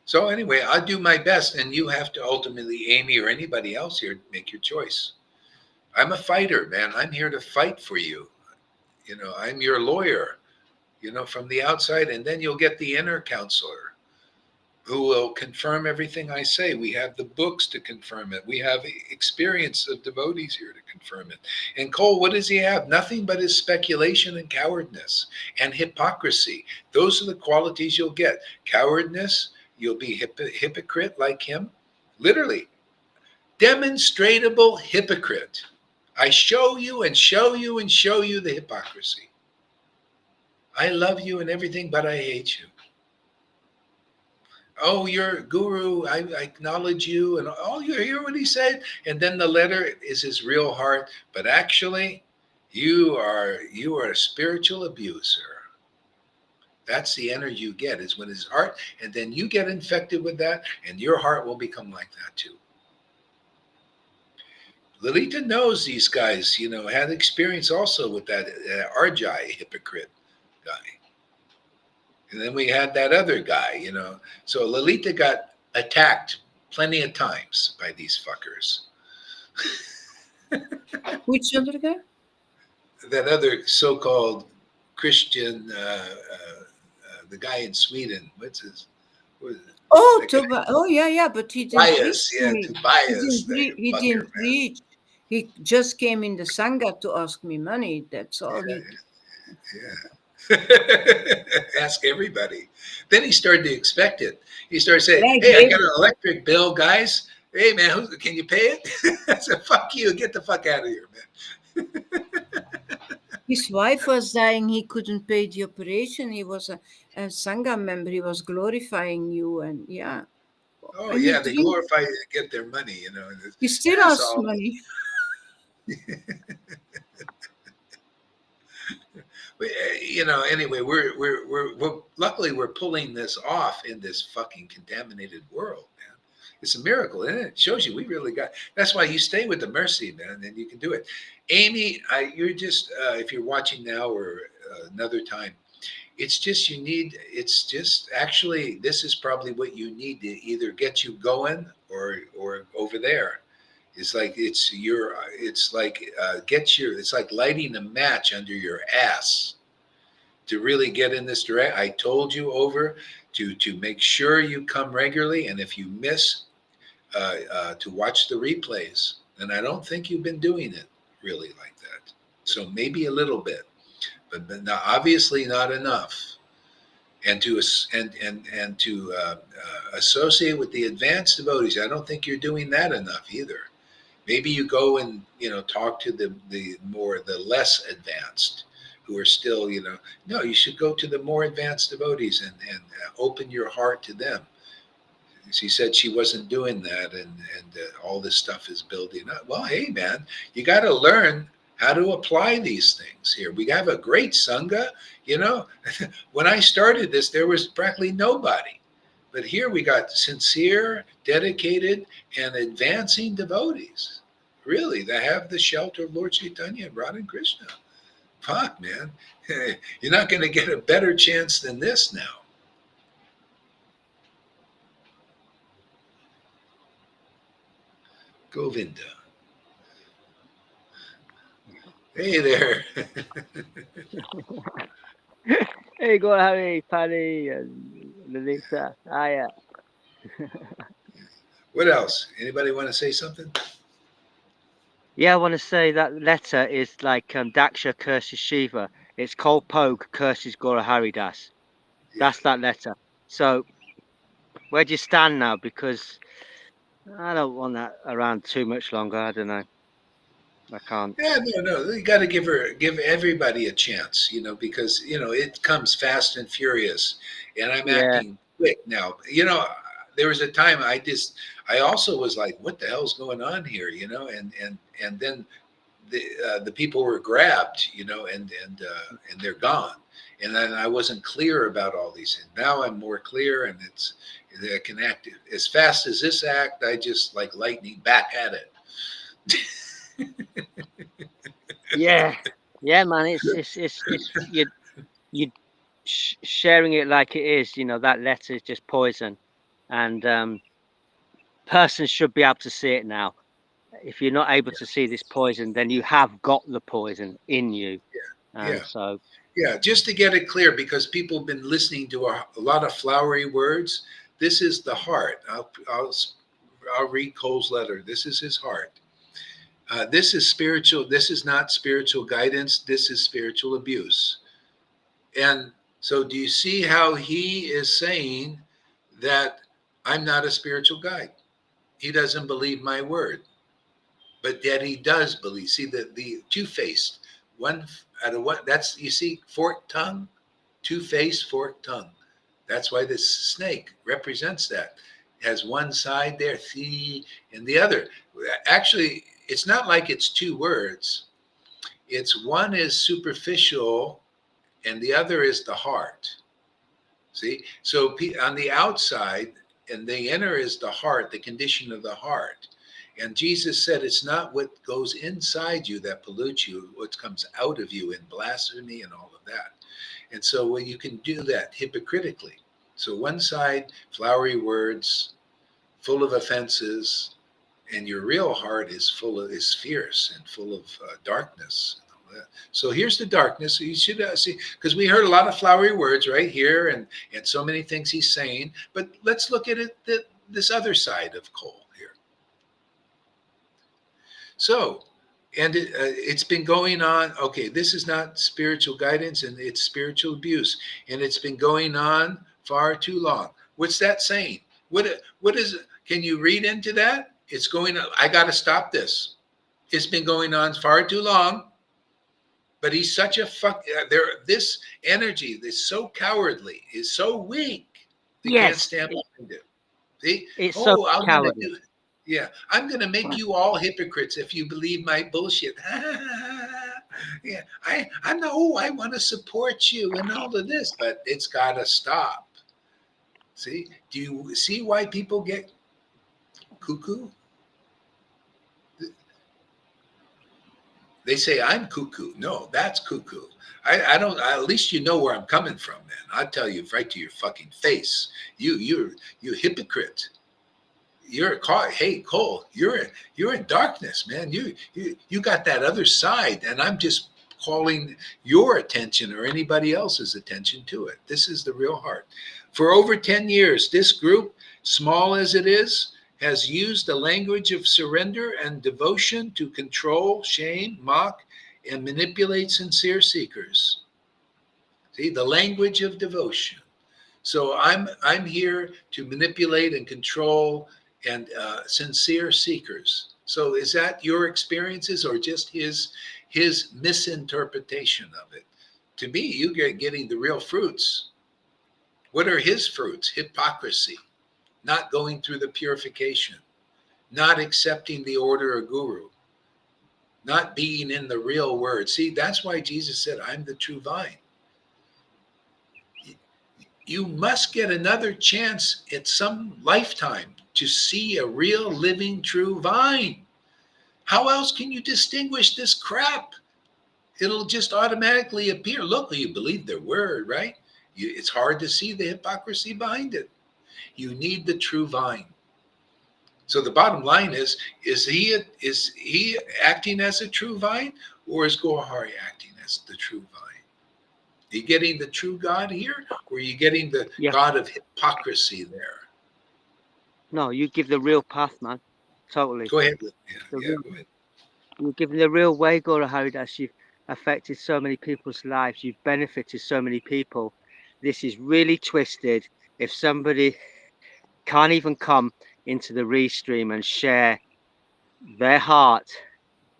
So anyway, I'll do my best, and you have to ultimately, Amy or anybody else here, make your choice. I'm a fighter, man. I'm here to fight for you. I'm your lawyer, from the outside, and then you'll get the inner counselor who will confirm everything I say. We have the books to confirm it. We have experience of devotees here to confirm it. And Cole, what does he have? Nothing but his speculation and cowardness and hypocrisy. Those are the qualities you'll get. Cowardness, you'll be hypocrite like him. Literally, demonstrable hypocrite. I show you and show you and show you the hypocrisy. I love you and everything, but I hate you. Oh, you're guru, I acknowledge you, and you hear what he said, and then the letter is his real heart, but actually you are a spiritual abuser. That's the energy you get, is when his heart, and then you get infected with that, and your heart will become like that too. Lalita knows these guys, had experience also with that Arjai hypocrite guy. And then we had that other guy, So Lalita got attacked plenty of times by these fuckers. Which other guy? That other so-called Christian, the guy in Sweden, what's his? Oh, yeah, but he didn't Tobias, preach to me. Tobias. He didn't preach. He just came in the Sangha to ask me money. That's all he did. Yeah. Ask everybody. Then he started to expect it. He started saying, "Hey, I got an electric bill, guys. Hey, man, can you pay it?" I said, "Fuck you. Get the fuck out of here, man." His wife was dying. He couldn't pay the operation. He was a Sangha member. He was glorifying you, and yeah. Oh, and yeah, they glorify you to get their money, He still asks money. Anyway, we're luckily we're pulling this off in this fucking contaminated world, man. It's a miracle, isn't it? It shows you we really got. That's why you stay with the mercy, man, and you can do it. Amy, you're just if you're watching now or another time, it's just it's just actually this is probably what you need to either get you going or over there. It's like it's like lighting a match under your ass to really get in this direct. I told you over to make sure you come regularly, and if you miss to watch the replays, and I don't think you've been doing it really like that. So maybe a little bit, but not, obviously not enough. And to associate with the advanced devotees, I don't think you're doing that enough either. Maybe you go and talk to the less advanced who are still no, you should go to the more advanced devotees and open your heart to them. She said she wasn't doing that, and all this stuff is building up. Well, hey man, you got to learn how to apply these things here. We have a great Sangha, when I started this there was practically nobody. But here we got sincere, dedicated, and advancing devotees. Really, they have the shelter of Lord Chaitanya and Radha and Krishna. Fuck, man. You're not going to get a better chance than this now. Govinda. Hey there. Hey, Gaurahari, Paddy, and Lalita. Hiya. What else? Anybody want to say something? Yeah, I want to say that letter is like Daksha curses Shiva. It's Kolpog curses Gaurahari Das. Yeah. That's that letter. So where do you stand now? Because I don't want that around too much longer. I don't know. I can't. Yeah, no. You got to give everybody a chance, because it comes fast and furious, and I'm acting quick now. There was a time I also was like, what the hell's going on here, and then the people were grabbed, and they're gone, and then I wasn't clear about all these things. Now I'm more clear, and I can act as fast as this act. I just like lightning back at it. Yeah, man. It's you sharing it like it is. That letter is just poison, and persons should be able to see it now. If you're not able to see this poison, then you have got the poison in you. And Yeah. so, Yeah, just to get it clear, because people have been listening to a lot of flowery words. This is the heart. I'll read Cole's letter. This is his heart. This is spiritual. This is not spiritual guidance. This is spiritual abuse. And so, do you see how he is saying that I'm not a spiritual guide? He doesn't believe my word, but yet he does believe. See the two-faced one out of what? That's, you see, forked tongue, two-faced forked tongue. That's why this snake represents that. It has one side there, and the other. Actually, it's not like it's two words. It's one is superficial and the other is the heart. See? So on the outside and the inner is the heart, the condition of the heart. And Jesus said it's not what goes inside you that pollutes you, what comes out of you in blasphemy and all of that. And so when you can do that hypocritically. So one side, flowery words, full of offenses, and your real heart is fierce and full of darkness. So here's the darkness. So you should see, because we heard a lot of flowery words right here, and so many things he's saying. But let's look at it, this other side of Cole here. So, and it's been going on. Okay, this is not spiritual guidance, and it's spiritual abuse, and it's been going on far too long. What's that saying? What is it? Can you read into that? It's going on. I got to stop this. It's been going on far too long. But he's such a this energy that's so cowardly, is so weak, they can't stand behind it. See? It's so I'm cowardly. gonna do it. Yeah, I'm gonna make you all hypocrites if you believe my bullshit. Yeah, I'm not. Oh, I want to support you and all of this, but it's got to stop. See? Do you see why people get cuckoo? They say I'm cuckoo. No, that's cuckoo. I don't. At least you know where I'm coming from, man. I'll tell you right to your fucking face. You hypocrite. Hey, Cole. You're in darkness, man. You got that other side, and I'm just calling your attention or anybody else's attention to it. This is the real heart. For over 10 years, this group, small as it is, has used the language of surrender and devotion to control, shame, mock, and manipulate sincere seekers. See, the language of devotion. So I'm here to manipulate and control and sincere seekers. So is that your experiences or just his misinterpretation of it? To me, you get getting the real fruits. What are his fruits? Hypocrisy. Not going through the purification, not accepting the order of guru, not being in the real word. See, that's why Jesus said, I'm the true vine. You must get another chance at some lifetime to see a real living true vine. How else can you distinguish this crap? It'll just automatically appear. Look, you believe their word, right? It's hard to see the hypocrisy behind it. You need the true vine. So the bottom line is he acting as a true vine, or is Gaurahari acting as the true vine? Are you getting the true God here, or are you getting the God of hypocrisy there? No, you give the real path, man. Totally. Go ahead. Go ahead. You're giving the real way, Gaurahari, that you've affected so many people's lives. You've benefited so many people. This is really twisted. If somebody can't even come into the restream and share their heart,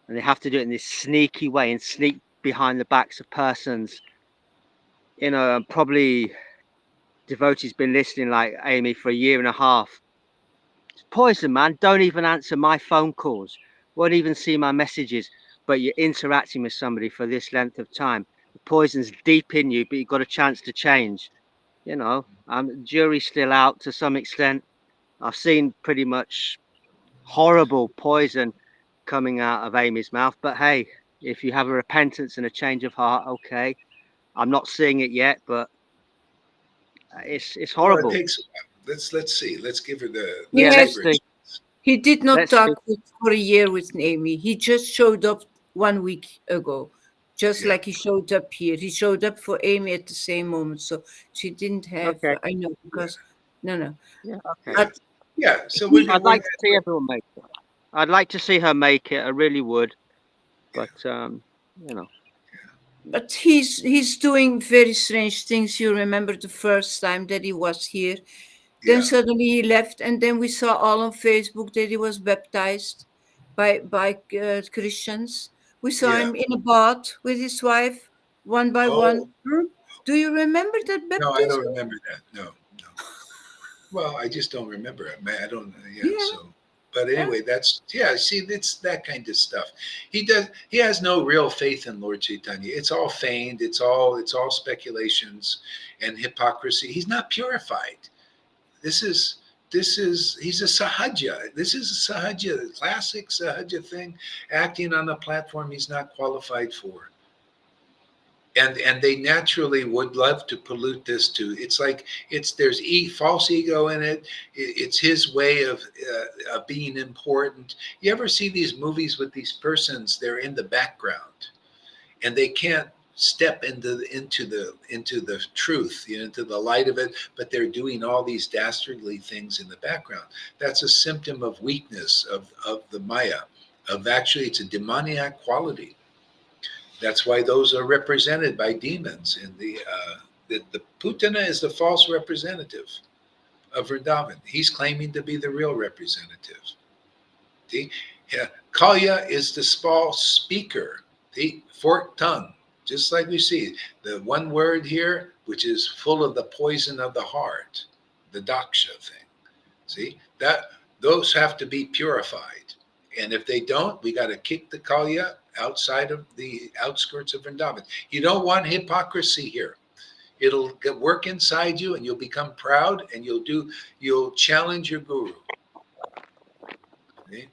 and they have to do it in this sneaky way and sneak behind the backs of persons, you know, probably devotees been listening like Amy for a year and a half. It's poison, man. Don't even answer my phone calls, won't even see my messages, but you're interacting with somebody for this length of time. The poison's deep in you, but you've got a chance to change. You know, jury's still out to some extent. I've seen pretty much horrible poison coming out of Amy's mouth, but hey, if you have a repentance and a change of heart, okay. I'm not seeing it yet, but it's horrible. Well, it takes, let's see. Let's give her the He did not talk for a year with Amy. He just showed up 1 week ago, Just Yeah. like he showed up here. He showed up for Amy at the same moment. So she didn't have, Okay. I know, because, no. Yeah. Okay. Yeah. But Yeah. So I'd like to see everyone make it. I'd like to see her make it. I really would. But you know. but he's doing very strange things. You remember the first time that he was here. Then yeah. suddenly he left, and then we saw all on Facebook that he was baptized by Christians. We saw Yeah. him in a bath with his wife, one by Oh, one. Do you remember that no, I don't baptism? remember that. No. Well, I just don't remember it. Man, I don't. Yeah. Yeah. So, but anyway, that's yeah. See, it's that kind of stuff. He does. He has no real faith in Lord Chaitanya. It's all feigned. It's all speculations and hypocrisy. He's not purified. This is. He's a sahaja. This is a sahaja, classic sahaja thing, acting on a platform he's not qualified for. And they naturally would love to pollute this too. It's like there's false ego in it. It's his way of being important. You ever see these movies with these persons? They're in the background, and they can't step into the truth, into the light of it. But they're doing all these dastardly things in the background. That's a symptom of weakness of the Maya. Of actually, it's a demoniac quality. That's why those are represented by demons. And the Putana is the false representative of Vrindavan. He's claiming to be the real representative. See? Yeah. Kalya is the false speaker, the forked tongue, just like we see the one word here, which is full of the poison of the heart, the daksha thing. See that those have to be purified, and if they don't, we got to kick the Kalya outside of the outskirts of Vrindavan. You don't want hypocrisy here. It'll work inside you, and you'll become proud, and you'll challenge your guru. Okay?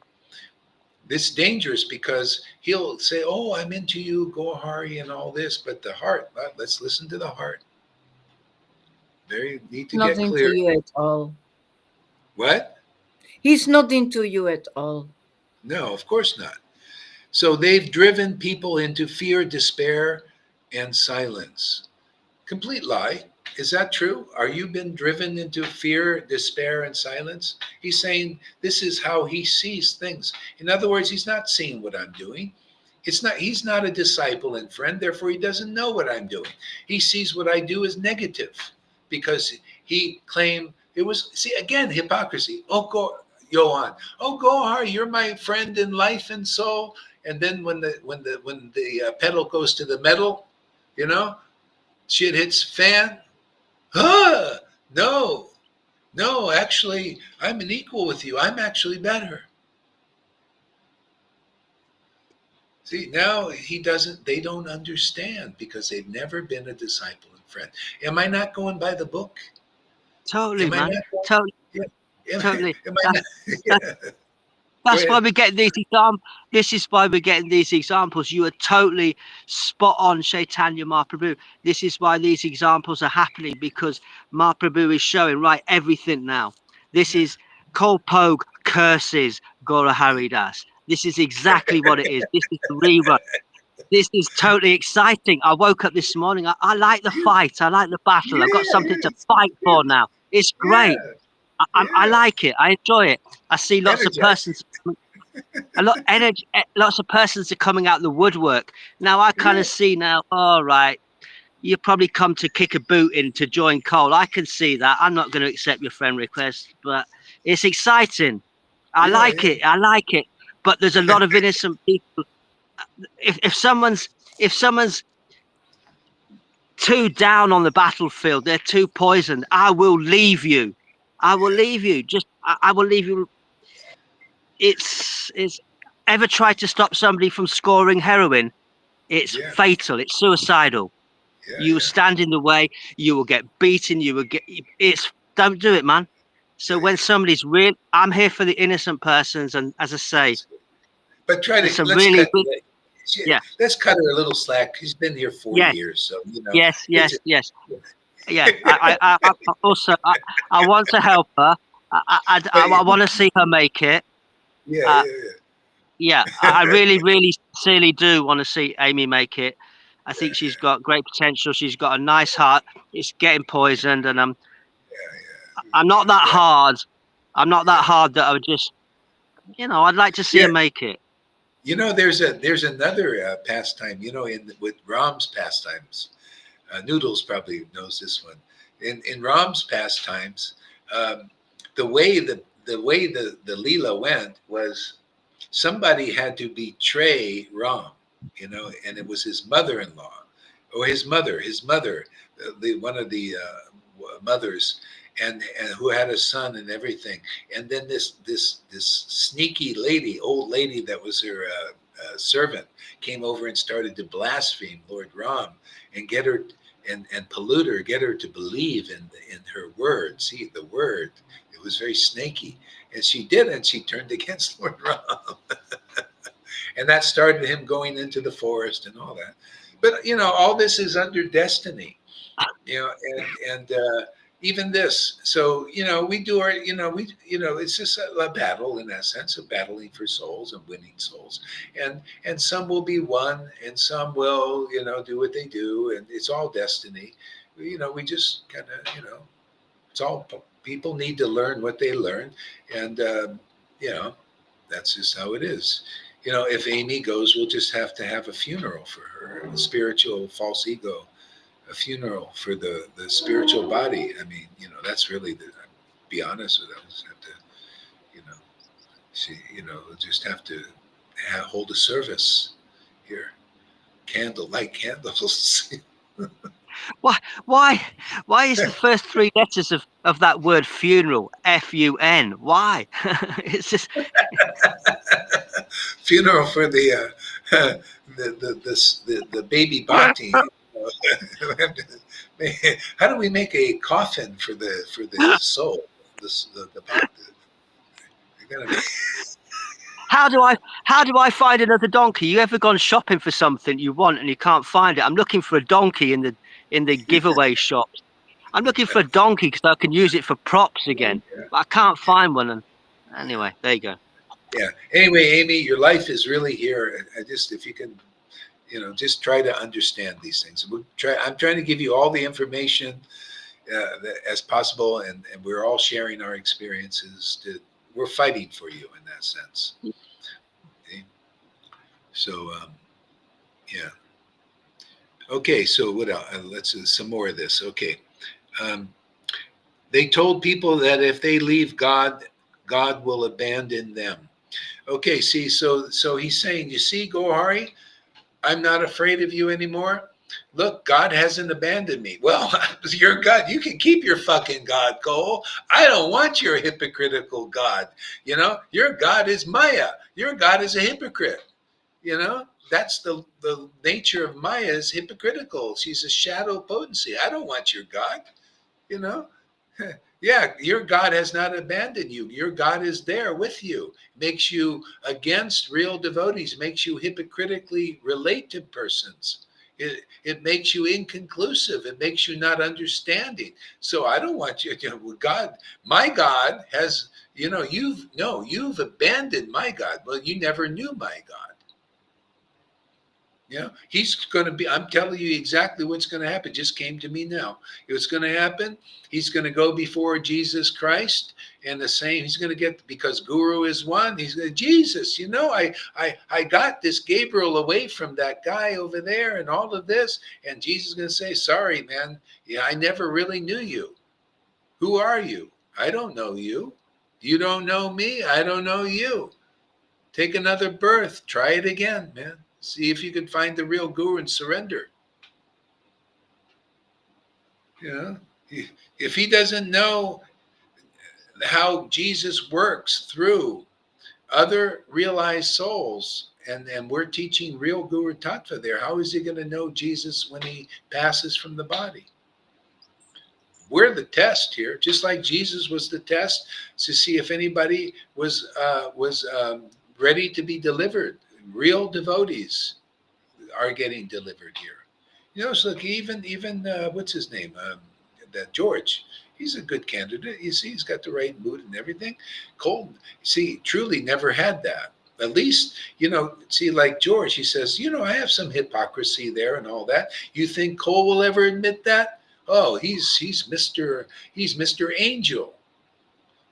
This is dangerous because he'll say, "Oh, I'm into you, Gaurahari, and all this," but the heart. Let's listen to the heart. Very need to Not get into clear. you at all. What? He's not into you at all. No, of course not. So they've driven people into fear, despair, and silence. Complete lie. Is that true? Are you been driven into fear, despair, and silence? He's saying this is how he sees things. In other words, he's not seeing what I'm doing. He's not a disciple and friend, therefore he doesn't know what I'm doing. He sees what I do as negative because he claimed it was, see, again, hypocrisy. Oh, Johan. Oh, Gaurahari, you're my friend in life and soul. And then when the pedal goes to the metal, shit hits fan. No, actually, I'm an equal with you. I'm actually better. See, now they don't understand because they've never been a disciple and friend. Am I not going by the book? Totally, man. Totally. Am Totally. I not? Yeah. That's why we get these examples. This is why we're getting these examples. You are totally spot on, Chaitanya Mahaprabhu. This is why these examples are happening, because Mahaprabhu is showing right everything now. This is Kolpog curses Gaurahari Das. This is exactly what it is. This is the rerun. This is totally exciting. I woke up this morning. I like the fight. I like the battle. I've got something to fight for now. It's great. I like it. I enjoy it. I see lots of persons. Lots of persons are coming out the woodwork. Now I kind of see now, all right, you probably come to kick a boot in to join Cole. I can see that. I'm not going to accept your friend request, but it's exciting. I like it. But there's a lot of innocent people. If someone's too down on the battlefield, they're too poisoned, I will leave you. I will leave you. I will leave you. It's ever tried to stop somebody from scoring heroin? It's fatal. It's suicidal. You will stand in the way. You will get beaten. Don't do it, man. So when somebody's real, I'm here for the innocent persons, and as I say, but let's cut her a little slack. She's been here 40 years, so Yes. Yeah. I also want to help her. I want to see her make it. Yeah. I really, really, sincerely do want to see Amy make it. I think she's got great potential. She's got a nice heart. It's getting poisoned, and I'm not that hard. I'm not that hard that I would just, I'd like to see her make it. There's another pastime. With Ram's pastimes. Noodles probably knows this one. In Ram's pastimes, the way the Leela went was somebody had to betray Ram, and it was his mother-in-law or his mother, one of the mothers, and who had a son and everything. And then this sneaky old lady that was her servant came over and started to blaspheme Lord Ram and get her and pollute her, get her to believe in her word. See, the word, it was very snaky. And she didn't. She turned against Lord Ram. And that started him going into the forest and all that. But, all this is under destiny, and even this. So, we do our, it's just a battle in that sense of battling for souls and winning souls. And some will be won and some will, do what they do. And it's all destiny. We just kind of, it's all, people need to learn what they learn. And, that's just how it is. If Amy goes, we'll just have to have a funeral for her, a spiritual false ego, a funeral for the spiritual body. I mean, that's really be honest with us. Have to, just have to hold a service here. Light candles. Why is the first three letters of that word funeral FUN? Why? It's just funeral for the baby bhakti. How do we make a coffin for the soul? The bhakti. How do I find another donkey? You ever gone shopping for something you want and you can't find it? I'm looking for a donkey in the giveaway shops. I'm looking for a donkey because I can use it for props again. But I can't find one. And anyway, there you go. Yeah. Anyway, Amy, your life is really here. If you can, just try to understand these things. I'm trying to give you all the information as possible, and we're all sharing our experiences. We're fighting for you in that sense. Okay. So, yeah. Okay. So what else? Let's do some more of this. Okay. They told people that if they leave God, God will abandon them. Okay, see, so he's saying, you see, Gaurahari, I'm not afraid of you anymore. Look, God hasn't abandoned me. Well, your God, you can keep your fucking God, Cole. I don't want your hypocritical God. Your God is Maya. Your God is a hypocrite. That's the nature of Maya, is hypocritical. She's a shadow potency. I don't want your God. Yeah, your God has not abandoned you. Your God is there with you. Makes you against real devotees, makes you hypocritically relate to persons. It makes you inconclusive. It makes you not understanding. So I don't want you, God, my God has, you've abandoned my God. Well, you never knew my God. He's going to be, I'm telling you exactly what's going to happen. Just came to me now. What's going to happen? He's going to go before Jesus Christ, and the same, he's going to get, because Guru is one, he's going to, Jesus, I got this Gabriel away from that guy over there and all of this. And Jesus is going to say, sorry, man. Yeah, I never really knew you. Who are you? I don't know you. You don't know me. I don't know you. Take another birth. Try it again, man. See if you can find the real Guru and surrender. If he doesn't know how Jesus works through other realized souls, and we're teaching real Guru Tattva there, how is he going to know Jesus when he passes from the body? We're the test here, just like Jesus was the test to see if anybody was ready to be delivered. Real devotees are getting delivered here. So look, even what's his name? That George, he's a good candidate. You see, he's got the right mood and everything. Colton, see, truly never had that. At least, you know, see, like George, he says, you know, I have some hypocrisy there and all that. You think Cole will ever admit that? Oh, he's Mr. Angel.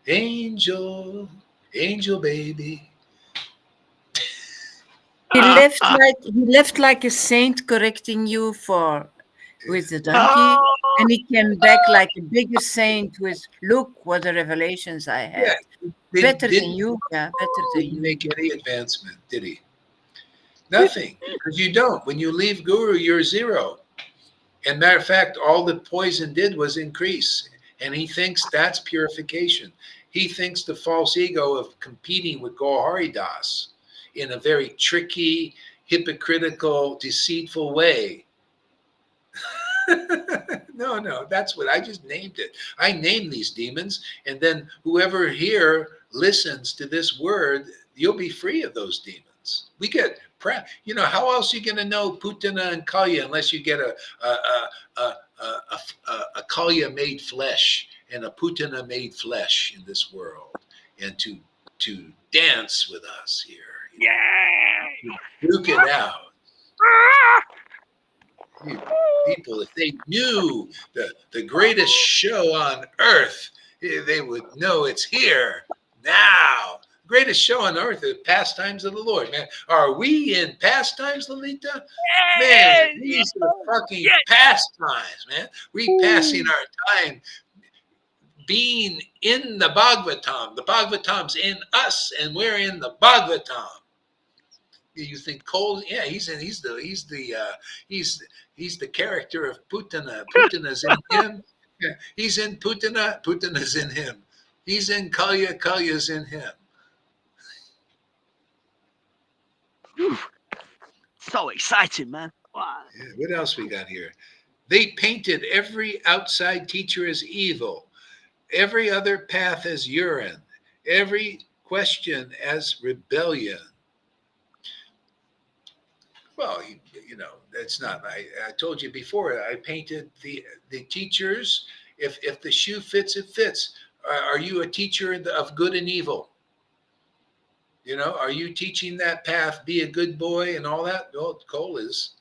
Angel, angel baby. He left like a saint correcting you with the donkey, and he came back like a bigger saint with, look what the revelations I had. Yeah, Better than you, yeah, better than didn't you. make any advancement, did he? Nothing, because you don't. When you leave Guru, you're zero. And matter of fact, all the poison did was increase. And he thinks that's purification. He thinks the false ego of competing with Gaurahari Das in a very tricky, hypocritical, deceitful way. No, that's what I just named it. I named these demons, and then whoever here listens to this word, you'll be free of those demons. We get, you know, how else are you going to know Putana and Kalya unless you get a Kalya made flesh and a Putana made flesh in this world, and to dance with us here. Yeah. Duke it out. People, if they knew the greatest show on earth, they would know it's here now. Greatest show on earth is Pastimes of the Lord, man. Are we in Pastimes, Lolita? Man, these are fucking pastimes, man. We passing our time being in the Bhagavatam. The Bhagavatam's in us, and we're in the Bhagavatam. You think Cole? Yeah, he's the character of Putana. Putana's in him. Yeah, he's in Putana. Putana's in him. He's in Kalya. Kalya's in him. So exciting, man. Wow. Yeah, what else we got here? They painted every outside teacher as evil, every other path as urine, every question as rebellion. Well, you know, that's not. I told you before. I painted the teachers. If the shoe fits, it fits. Are you a teacher of good and evil? You know, are you teaching that path? Be a good boy and all that. Well, Cole is.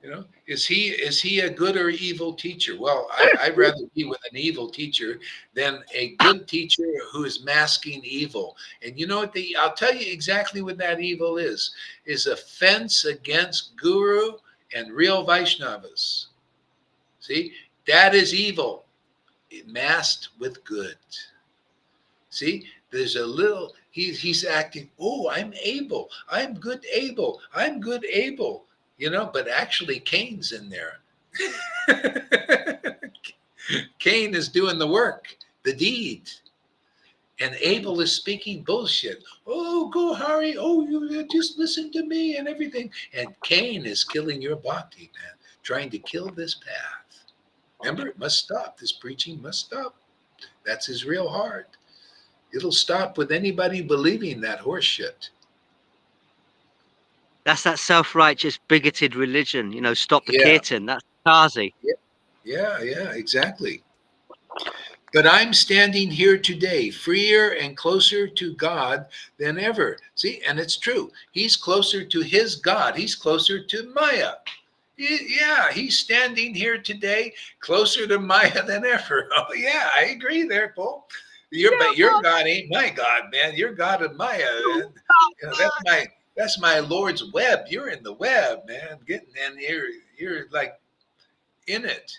You know, is he a good or evil teacher? Well, I'd rather be with an evil teacher than a good teacher who is masking evil. And you know what? I'll tell you exactly what that evil is offense against Guru and real Vaishnavas. See, that is evil, masked with good. See, there's a little. He's acting. Oh, I'm able. I'm good. Able. I'm good. Able. You know, but actually Cain's in there. Cain is doing the work, the deed. And Abel is speaking bullshit. Oh, Gaurahari, oh, you just listen to me and everything. And Cain is killing your bhakti, man, trying to kill this path. Remember, it must stop. This preaching must stop. That's his real heart. It'll stop with anybody believing that horse shit. That's that self-righteous, bigoted religion. You know, stop the Yeah. kirtan. That's Kazi. Yeah, exactly. But I'm standing here today, freer and closer to God than ever. See, and it's true. He's closer to his God. He's closer to Maya. Yeah, he's standing here today, closer to Maya than ever. Oh, yeah, I agree there, Paul. But your God ain't my God, man. Your God is Maya, man. You know, that's my Lord's web. You're in the web, man. Getting in here, you're like in it.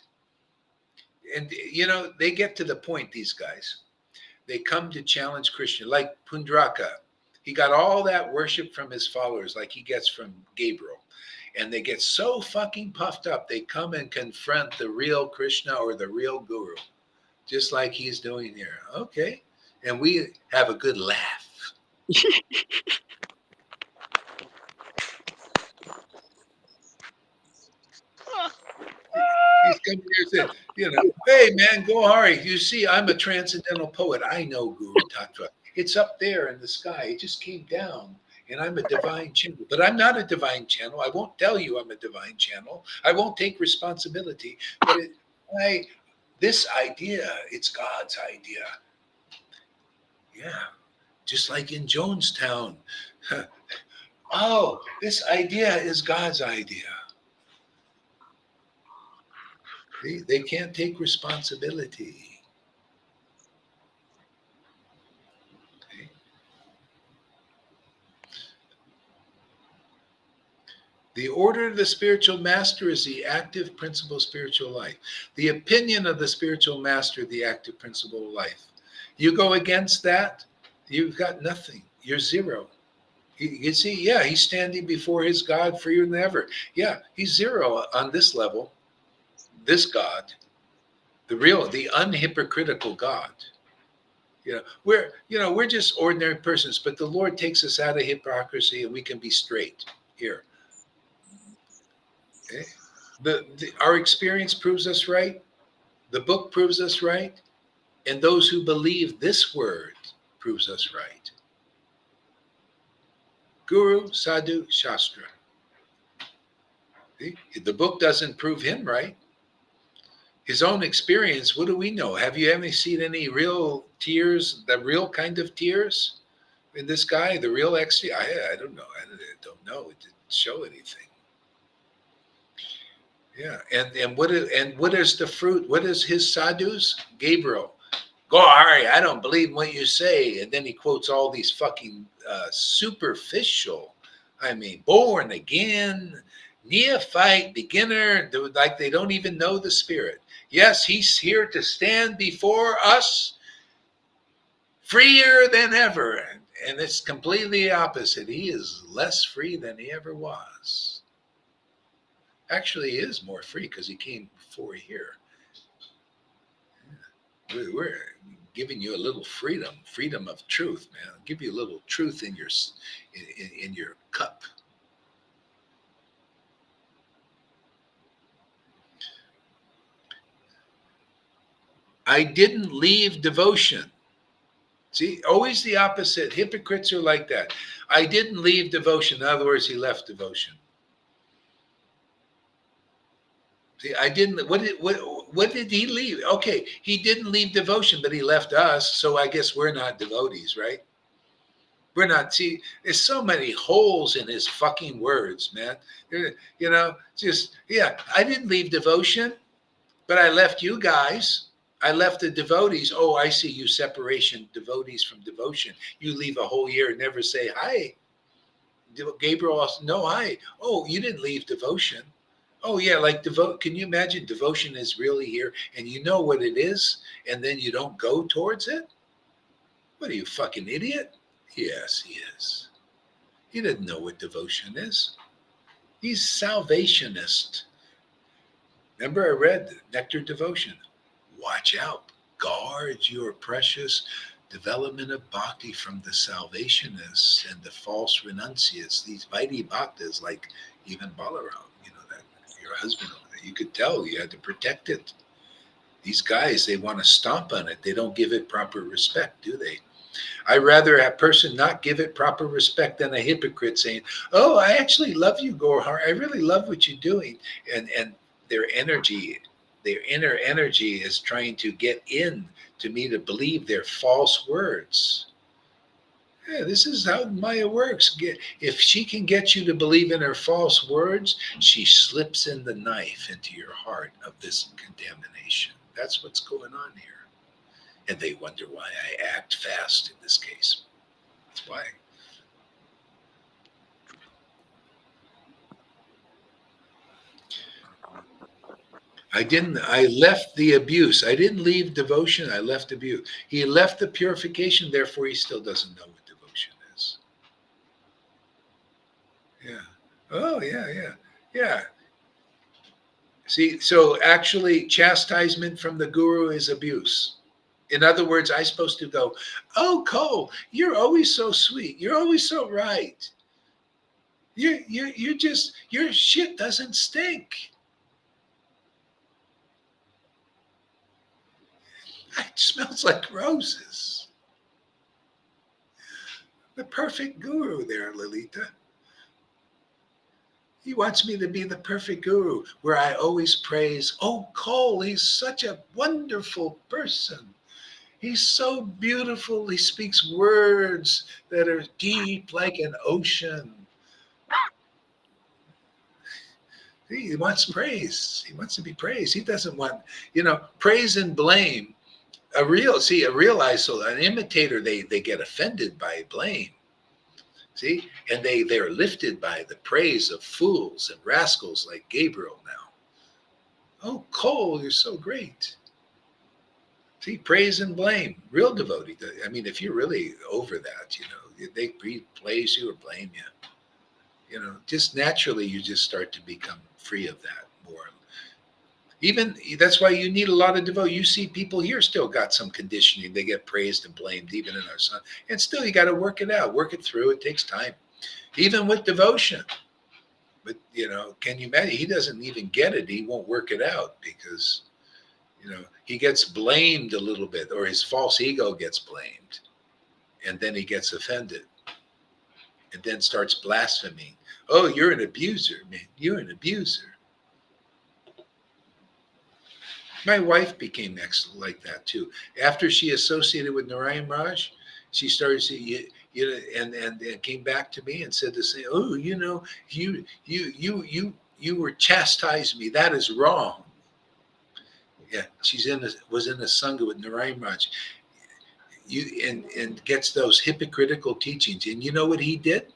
And you know, they get to the point, these guys. They come to challenge Krishna, like Pundraka. He got all that worship from his followers, like he gets from Gabriel. And they get so fucking puffed up, they come and confront the real Krishna or the real Guru, just like he's doing here. Okay. And we have a good laugh. He's coming here and saying, you know, hey man, Gaurahari, you see, I'm a transcendental poet. I know Guru Tattva. It's up there in the sky. It just came down. And I'm a divine channel. But I'm not a divine channel. I won't tell you I'm a divine channel. I won't take responsibility. But this idea, it's God's idea. Yeah. just like in Jonestown. Oh, this idea is God's idea. They can't take responsibility. Okay. The order of the spiritual master is the active principle of spiritual life. The opinion of the spiritual master, the active principle of life. You go against that, you've got nothing. You're zero. You see, yeah, he's standing before his God freer than ever. Yeah, he's zero on this level. This God, the real, the unhypocritical God. We're just ordinary persons, but the Lord takes us out of hypocrisy and we can be straight here. Okay? Our experience proves us right. The book proves us right. And those who believe this word proves us right. Guru, Sadhu, Shastra. See? The book doesn't prove him right. His own experience, what do we know? Have you ever seen any real tears, the real kind of tears in this guy? The real ecstasy? I don't know. I don't know. It didn't show anything. Yeah. And what is the fruit? What is his sadhus? Gabriel. Gaurahari, I don't believe what you say. And then he quotes all these fucking superficial, born again, neophyte, beginner, like they don't even know the spirit. Yes, he's here to stand before us freer than ever. And it's completely opposite. He is less free than he ever was. Actually, he is more free because he came before here. We're giving you a little freedom of truth, man. I'll give you a little truth in your cup. I didn't leave devotion. See, always the opposite. Hypocrites are like that. I didn't leave devotion. In other words, he left devotion. See, I didn't. What did he leave? Okay, he didn't leave devotion, but he left us. So I guess we're not devotees, right? We're not. See, there's so many holes in his fucking words, man. I didn't leave devotion, but I left you guys. I left the devotees. Oh, I see you separation, devotees from devotion. You leave a whole year and never say hi. Gabriel, no hi. Oh, you didn't leave devotion. Oh yeah, like can you imagine devotion is really here and you know what it is and then you don't go towards it? What are you, fucking idiot? Yes, he is. He didn't know what devotion is. He's salvationist. Remember I read Nectar Devotion. Watch out. Guard your precious development of bhakti from the salvationists and the false renunciates. These Vaidhi bhaktas, like even Balaram, that your husband, you could tell you had to protect it. These guys, they want to stomp on it. They don't give it proper respect, do they? I'd rather a person not give it proper respect than a hypocrite saying, oh, I actually love you, Gaurahari. I really love what you're doing. And their inner energy is trying to get in to me to believe their false words. Yeah, this is how Maya works. If she can get you to believe in her false words, she slips in the knife into your heart of this contamination. That's what's going on here. And they wonder why I act fast in this case. That's why. I left the abuse. I didn't leave devotion. I left abuse. He left the purification, therefore he still doesn't know what devotion is. Yeah. Oh, yeah. See, so actually chastisement from the guru is abuse. In other words, I'm supposed to go, oh, Cole, you're always so sweet. You're always so right. Your shit doesn't stink. It smells like roses. The perfect guru there, Lalita. He wants me to be the perfect guru where I always praise, oh, Cole, he's such a wonderful person. He's so beautiful. He speaks words that are deep like an ocean. He wants praise. He wants to be praised. He doesn't want, praise and blame. A real an imitator, they get offended by blame. See, and they're lifted by the praise of fools and rascals like Gabriel now. Oh, Cole, you're so great. See, praise and blame. Real devotee. I mean, if you're really over that, they praise you or blame you. Just naturally, you just start to become free of that more. Even that's why you need a lot of devotion. You see people here still got some conditioning. They get praised and blamed, even in our son. And still, you got to work it out, work it through. It takes time, even with devotion. But can you imagine? He doesn't even get it. He won't work it out because he gets blamed a little bit, or his false ego gets blamed, and then he gets offended, and then starts blaspheming. Oh, you're an abuser, man. You're an abuser. My wife became excellent like that too. After she associated with Narayan Raj, she started to, and came back to me and said the same. Oh, you were chastised me. That is wrong. Yeah, was in a sangha with Narayan Raj. And gets those hypocritical teachings. And you know what he did?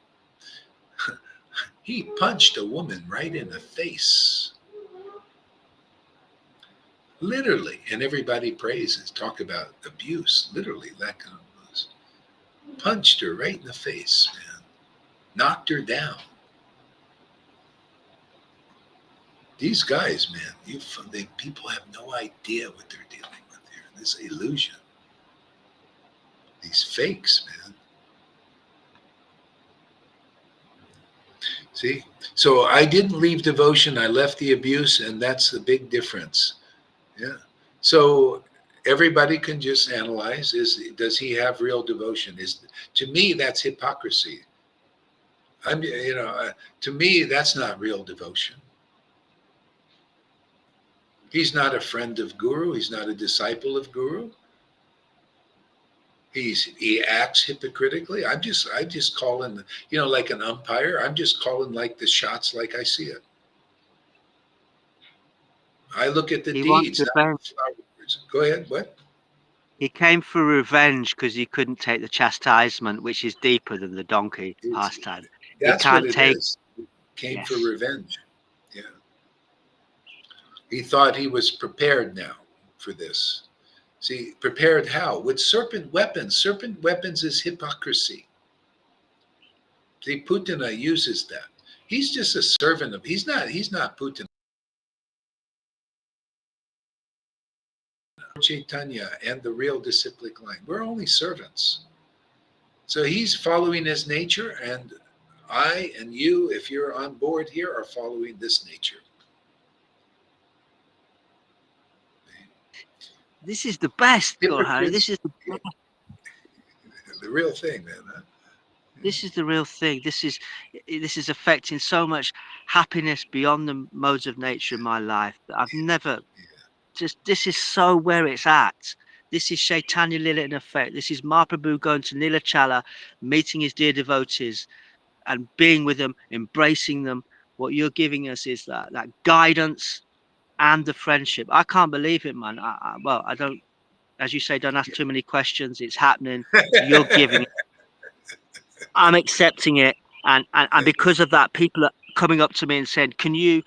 He punched a woman right in the face. Literally, and everybody praises, talk about abuse, literally, that kind of abuse. Punched her right in the face, man. Knocked her down. These guys, man, people have no idea what they're dealing with here. This illusion. These fakes, man. See? So I didn't leave devotion, I left the abuse, and that's the big difference. Yeah. So everybody can just analyze, does he have real devotion? To me, that's hypocrisy. To me, that's not real devotion. He's not a friend of Guru. He's not a disciple of Guru. He acts hypocritically. I just calling, like an umpire. I'm just calling like the shots like I see it. I look at the deeds. Go ahead. What? He came for revenge because he couldn't take the chastisement, which is deeper than the donkey pastime. That's what it is. He came for revenge. Yeah. He thought he was prepared now for this. See, prepared how? With serpent weapons. Serpent weapons is hypocrisy. See, Putin uses that. He's just a servant of. He's not Putin. Chaitanya and the real disciplic line. We're only servants. So he's following his nature, and I and you, if you're on board here, are following this nature. This is the best, Gaurahari. This is the real thing, man. Huh? This is the real thing. This is affecting so much happiness beyond the modes of nature in my life that I've never. This is so where it's at. This is Chaitanya Lila in effect. This is Mahaprabhu going to Nilachala, meeting his dear devotees and being with them, embracing them. What you're giving us is that guidance and the friendship. I can't believe it, man. I don't, as you say, don't ask too many questions. It's happening. You're giving it. I'm accepting it. And because of that, people are coming up to me and saying, can you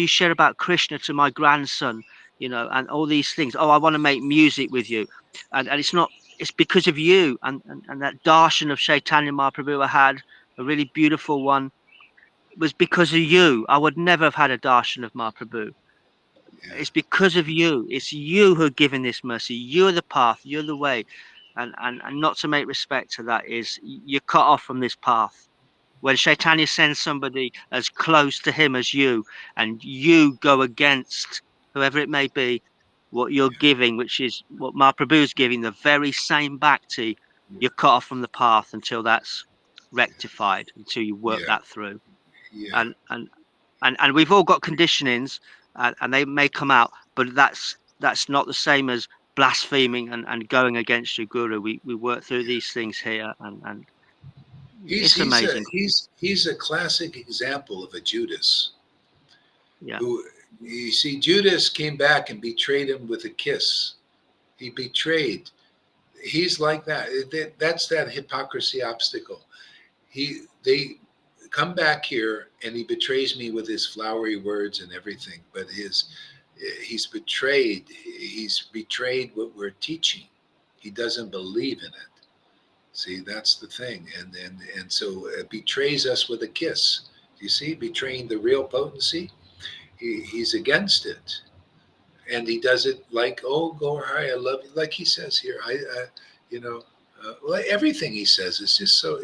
share about Krishna to my grandson? And all these things. Oh, I want to make music with you. And it's because of you. And that darshan of Chaitanya Mahaprabhu I had, a really beautiful one, was because of you. I would never have had a darshan of Mahaprabhu. Yeah. It's because of you. It's you who are giving this mercy. You're the path. You're the way. And not to make respect to that is you're cut off from this path. When Chaitanya sends somebody as close to him as you, and you go against whoever it may be, what you're giving, which is what Mahaprabhu's giving, the very same bhakti, you're cut off from the path until that's rectified, until you work that through. Yeah. And we've all got conditionings, and they may come out, but that's not the same as blaspheming and going against your guru. We work through these things here, and it's amazing. He's a classic example of a Judas. Yeah. Who, you see, Judas came back and betrayed him with a kiss. He betrayed. He's like that. That's that hypocrisy obstacle. They come back here and he betrays me with his flowery words and everything, but he's betrayed. He's betrayed what we're teaching. He doesn't believe in it. See, that's the thing, and so it betrays us with a kiss. You see, betraying the real potency. He's against it, and he does it like, "Oh, Gaurahari, I love you," like he says here. Well, everything he says is just so.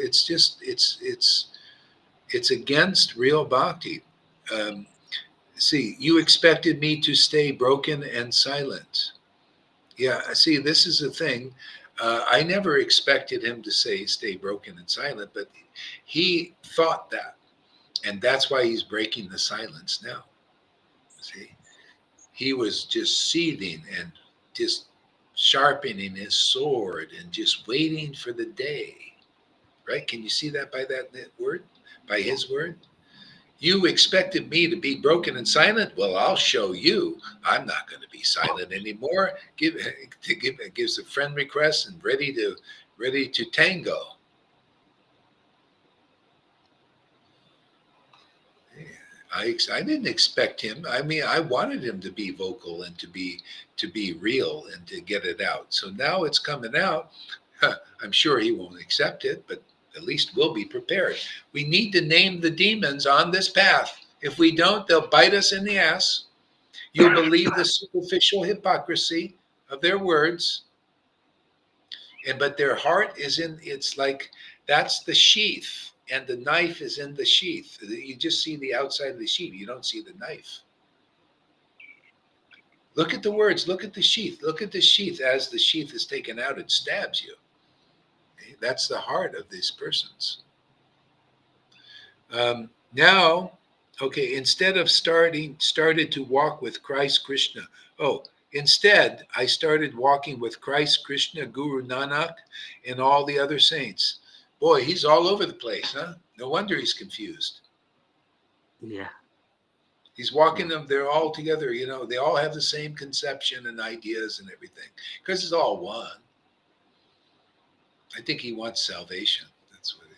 It's against real bhakti. See, you expected me to stay broken and silent. Yeah, see, this is the thing. I never expected him to stay broken and silent, but he thought that. And that's why he's breaking the silence now. See, he was just seething and just sharpening his sword and just waiting for the day. Right? Can you see that by that word? By his word? You expected me to be broken and silent? Well, I'll show you. I'm not going to be silent anymore. Gives a friend request and ready to tango. I didn't expect him. I mean, I wanted him to be vocal and to be real and to get it out. So now it's coming out. I'm sure he won't accept it, but at least we'll be prepared. We need to name the demons on this path. If we don't, they'll bite us in the ass. You'll believe the superficial hypocrisy of their words. But their heart is it's like, that's the sheath, and the knife is in the sheath. You just see the outside of the sheath. You don't see the knife. Look at the words. Look at the sheath. Look at the sheath. As the sheath is taken out, it stabs you. That's the heart of these persons. Now, okay, instead of started to walk with Christ Krishna. Instead, I started walking with Christ Krishna, Guru Nanak, and all the other saints. Boy, he's all over the place, huh? No wonder he's confused. Yeah. He's walking them, they're all together, they all have the same conception and ideas and everything, because it's all one. I think he wants salvation. That's what he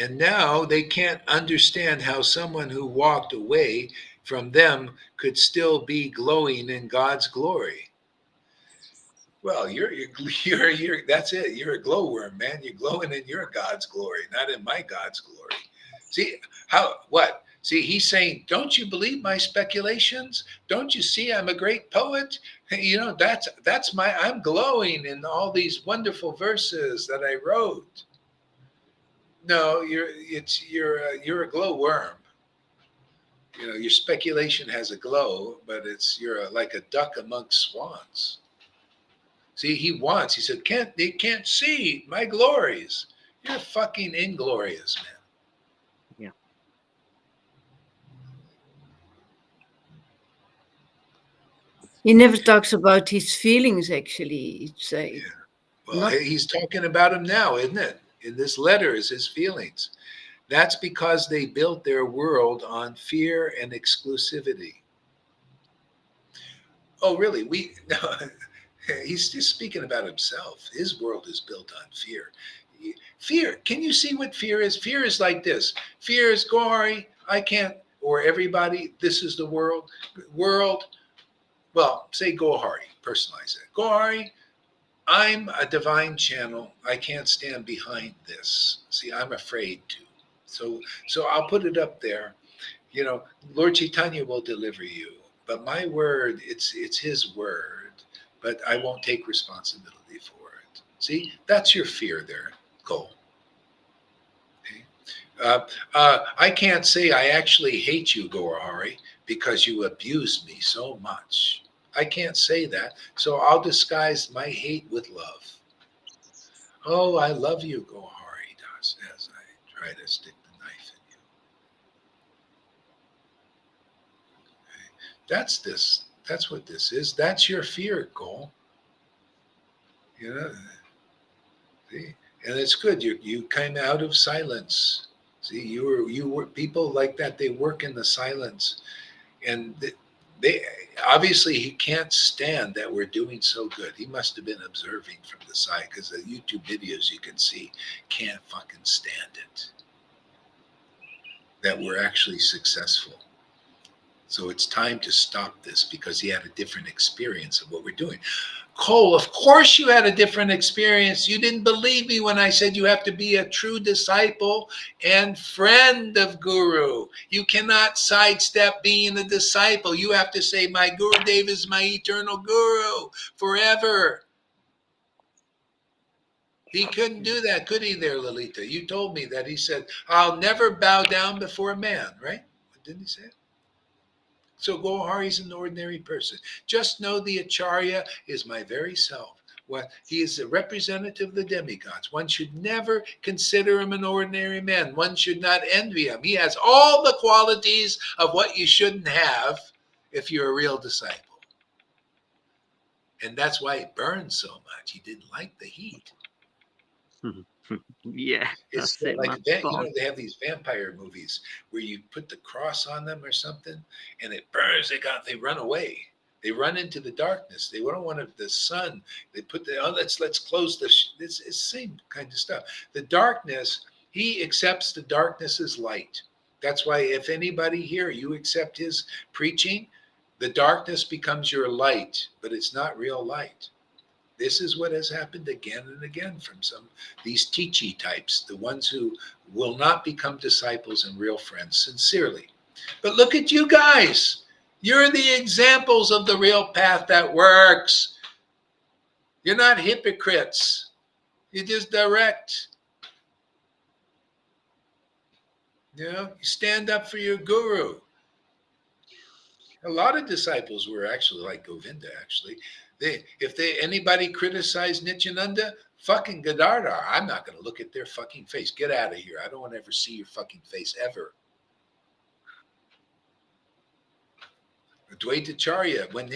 is. And now they can't understand how someone who walked away from them could still be glowing in God's glory. Well, you're that's it. You're a glowworm, man. You're glowing in your God's glory, not in my God's glory. See what? See, he's saying, don't you believe my speculations? Don't you see I'm a great poet? I'm glowing in all these wonderful verses that I wrote. No, you're a glowworm. Your speculation has a glow, but you're like a duck amongst swans. See, he said, they can't see my glories. You're fucking inglorious, man. Yeah. He never talks about his feelings, actually. Well, he's talking about him now, isn't it? In this letter is his feelings. That's because they built their world on fear and exclusivity. Oh, really? No, he's just speaking about himself. His world is built on fear. Fear. Can you see what fear is? Fear is like this. Fear is, Gaurahari, I can't, or everybody, this is the world. Well, say Gaurahari, personalize it. Gaurahari, I'm a divine channel. I can't stand behind this. See, I'm afraid to. So I'll put it up there. Lord Chaitanya will deliver you. But my word, it's his word. But I won't take responsibility for it. See, that's your fear there. Go. Okay. I can't say I actually hate you, Gaurahari, because you abused me so much. I can't say that. So I'll disguise my hate with love. Oh, I love you, Gaurahari does, as I try to stick the knife in you. Okay. That's That's what this is. That's your fear, Cole. You know, see? And it's good. You came out of silence. See, you were people like that. They work in the silence, and they obviously he can't stand that we're doing so good. He must have been observing from the side because the YouTube videos you can see can't fucking stand it that we're actually successful. So it's time to stop this because he had a different experience of what we're doing. Cole, of course you had a different experience. You didn't believe me when I said you have to be a true disciple and friend of Guru. You cannot sidestep being a disciple. You have to say, my Guru Dev is my eternal Guru forever. He couldn't do that, could he there, Lalita? You told me that. He said, I'll never bow down before a man, right? Didn't he say it? So Gaurahari is an ordinary person. Just know the Acharya is my very self. What he is a representative of the demigods. One should never consider him an ordinary man. One should not envy him. He has all the qualities of what you shouldn't have if you're a real disciple. And that's why it burns so much. He didn't like the heat. Yeah, It's that's it, like man. you know, they have these vampire movies where you put the cross on them or something, and it burns. They run away. They run into the darkness. They don't want the sun. They put let's close this. It's the same kind of stuff. The darkness. He accepts the darkness as light. That's why if anybody here you accept his preaching, the darkness becomes your light, but it's not real light. This is what has happened again and again from these teachy types, the ones who will not become disciples and real friends sincerely. But look at you guys. You're the examples of the real path that works. You're not hypocrites. You're just direct. You stand up for your guru. A lot of disciples were actually like Govinda, actually. Anybody criticized Nityananda, fucking Gadadhar, I'm not going to look at their fucking face. Get out of here. I don't want to ever see your fucking face ever. Dvaitacharya, when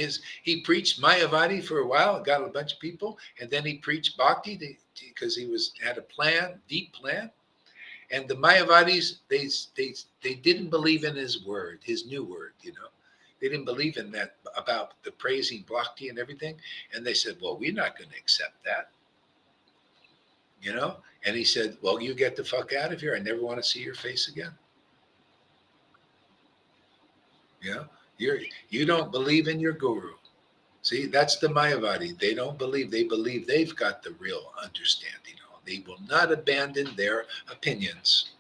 he preached Mayavadi for a while, got a bunch of people, and then he preached Bhakti because he had a plan, deep plan. And the Mayavadis, they didn't believe in his word, his new word, you know. They didn't believe in that about the praising Bhakti and everything. And they said, well, we're not going to accept that. You know? And he said, well, you get the fuck out of here. I never want to see your face again. You know? You don't believe in your guru. See, that's the Mayavadi. They don't believe. They believe they've got the real understanding. They will not abandon their opinions.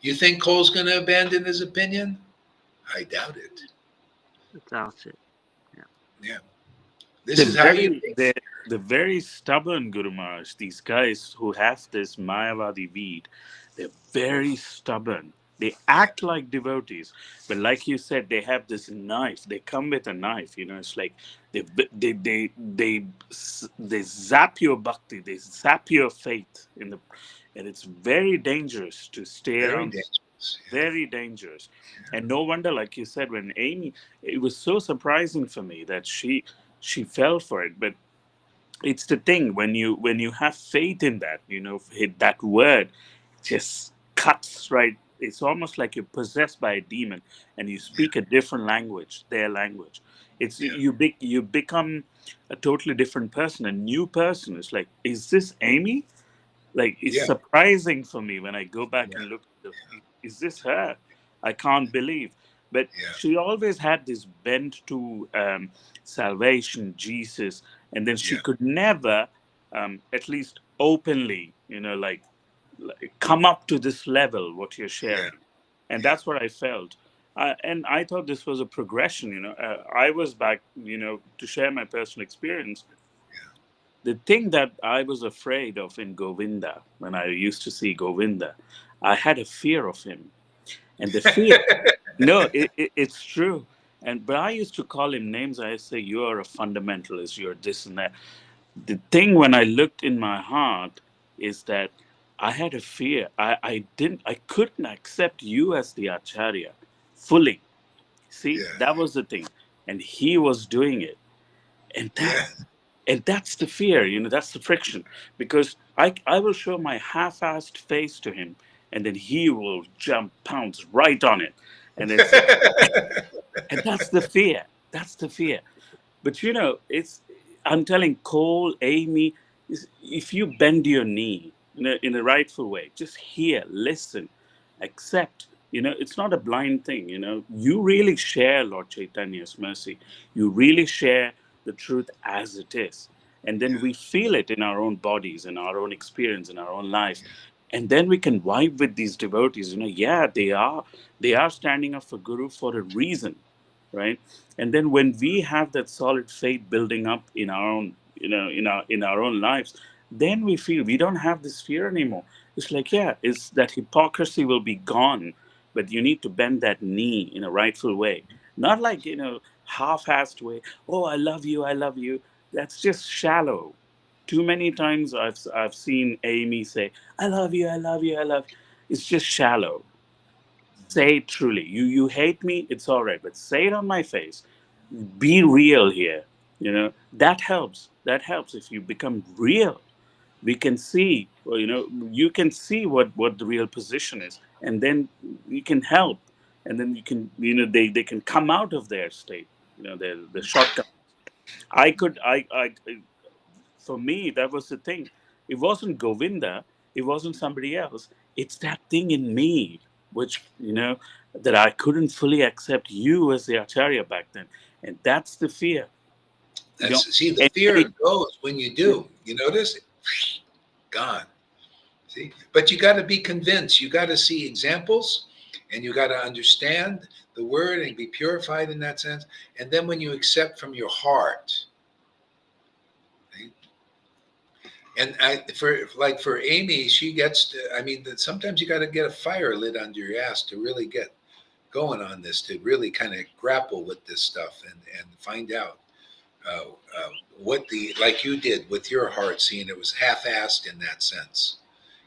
You think Cole's going to abandon his opinion? I doubt it. I doubt it. Yeah. This is how you. The very stubborn Guru Maharaj, these guys who have this Mayavadi weed, they're very stubborn. They act like devotees, but like you said, they have this knife. They come with a knife. You know, it's like they zap your bhakti, they zap your faith and it's very dangerous to stay Very around. dangerous. Very dangerous. And no wonder, like you said, when Amy, it was so surprising for me that she fell for it. But it's the thing, when you have faith in that, you know, that word just cuts right. It's almost like you're possessed by a demon and you speak a different language, their language. It's you become a totally different person, a new person. It's like, is this Amy? Like, it's surprising for me when I go back and look. Is this her? I can't believe. But she always had this bent to salvation, Jesus, and then she could never, at least openly, you know, like come up to this level. What you're sharing, and that's what I felt. And I thought this was a progression. You know, I was back, you know, to share my personal experience. The thing that I was afraid of in Govinda, when I used to see Govinda, I had a fear of him. And the fear, no, it's true. But I used to call him names. I say, you are a fundamentalist, you're this and that. The thing when I looked in my heart is that I had a fear. I couldn't accept you as the Acharya fully. See, that was the thing. and he was doing it. And that's the fear, that's the friction. Because I will show my half-assed face to him, and then he will pounce right on it. And it's and that's the fear. That's the fear. But I'm telling Cole, Amy, if you bend your knee in a rightful way, just hear, listen, accept. It's not a blind thing. You really share Lord Chaitanya's mercy. You really share the truth as it is, and then we feel it in our own bodies, in our own experience, in our own life, and then we can vibe with these devotees. Yeah, they are standing up for Guru for a reason, right? And then when we have that solid faith building up in our own in our own lives, then we feel we don't have this fear anymore. It's like, yeah, it's that hypocrisy will be gone, but you need to bend that knee in a rightful way, not like half-assed way. Oh, I love you. That's just shallow. Too many times I've seen Amy say, I love you, I love you, I love you. It's just shallow. Say it truly. You hate me, it's all right, but say it on my face. Be real here. That helps. That helps. If you become real, we can see. Well, you can see what the real position is, and then you can help, and then you can they can come out of their state. The shortcut. I could I For me, that was the thing. It wasn't Govinda, it wasn't somebody else. It's that thing in me, which, that I couldn't fully accept you as the Acharya back then. And that's the fear. See, the Anybody, fear goes when you do. You notice? Gone. See? But you got to be convinced. You got to see examples, and you got to understand the word and be purified in that sense. And then when you accept from your heart, and for Amy, she gets to, sometimes you got to get a fire lit under your ass to really get going on this, to really kind of grapple with this stuff and find out like you did with your heart, seeing it was half-assed in that sense.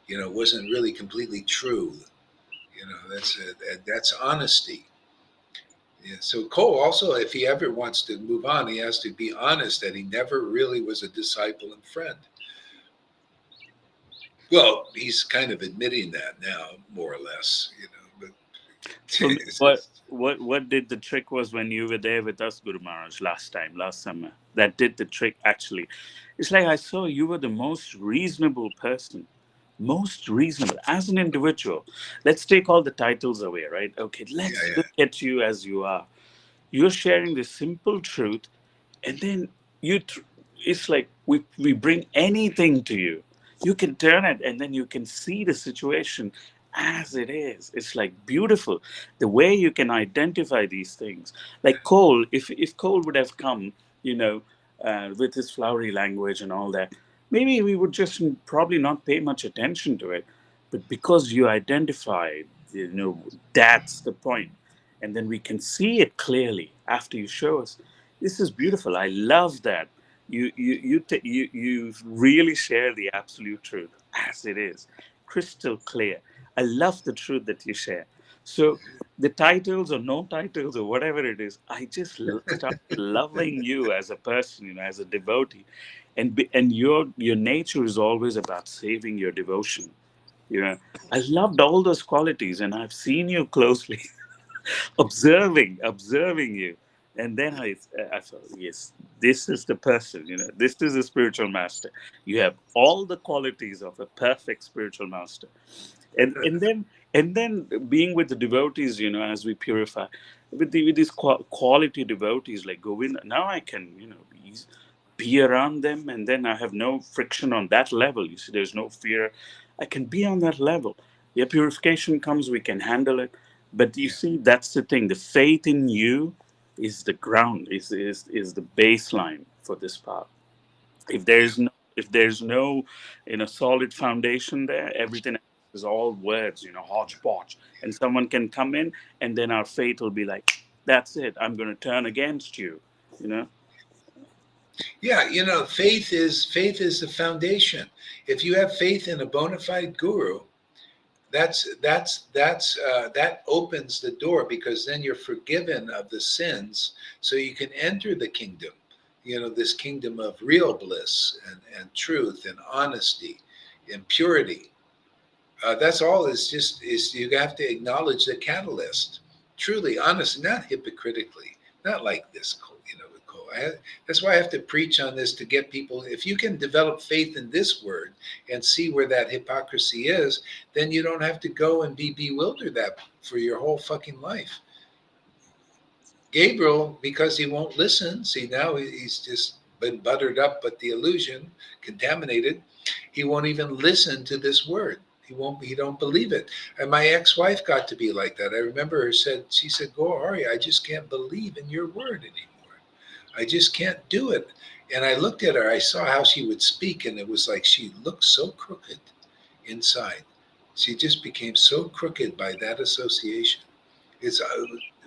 It wasn't really completely true. That's honesty. Yeah. So Cole also, if he ever wants to move on, he has to be honest that he never really was a disciple and friend. Well, he's kind of admitting that now, more or less, But for me, what did the trick was when you were there with us, Guru Maharaj, last summer. That did the trick, actually. It's like I saw you were the most reasonable person. Most reasonable as an individual. Let's take all the titles away, right? Okay, let's look at you as you are. You're sharing the simple truth, and then it's like we bring anything to you. You can turn it, and then you can see the situation as it is. It's like beautiful the way you can identify these things. Like Cole, if Cole would have come, with his flowery language and all that, maybe we would just probably not pay much attention to it. But because you identified, that's the point. And then we can see it clearly after you show us. This is beautiful. I love that. You really share the absolute truth as it is, crystal clear. I love the truth that you share. So the titles or no titles or whatever it is, I just start loving you as a person, as a devotee, and your nature is always about saving your devotion. I loved all those qualities, and I've seen you closely, observing you. And then I thought, yes, this is the person, this is a spiritual master. You have all the qualities of a perfect spiritual master. And then being with the devotees, as we purify, with these quality devotees like Govinda, now I can, be around them, and then I have no friction on that level. You see, there's no fear. I can be on that level. Yeah, purification comes, we can handle it. But you see, that's the thing. The faith in you is the ground, is the baseline for this path. If there's no solid foundation there, everything else is all words, hodgepodge. And someone can come in, and then our faith will be like, that's it, I'm going to turn against you. Yeah, faith is the foundation. If you have faith in a bona fide guru, that opens the door, because then you're forgiven of the sins, so you can enter the kingdom. This kingdom of real bliss and truth and honesty and purity. That's all. Is you have to acknowledge the catalyst, truly honest, not hypocritically, not like this. That's why I have to preach on this, to get people. If you can develop faith in this word and see where that hypocrisy is, then you don't have to go and be bewildered that for your whole fucking life. Gabriel, because he won't listen, see, now he's just been buttered up, but the illusion contaminated. He won't even listen to this word. He don't believe it. And my ex-wife got to be like that. I remember she said, Gaurahari, I just can't believe in your word anymore. I just can't do it. And I looked at her, I saw how she would speak, and it was like she looked so crooked inside. She just became so crooked by that association. It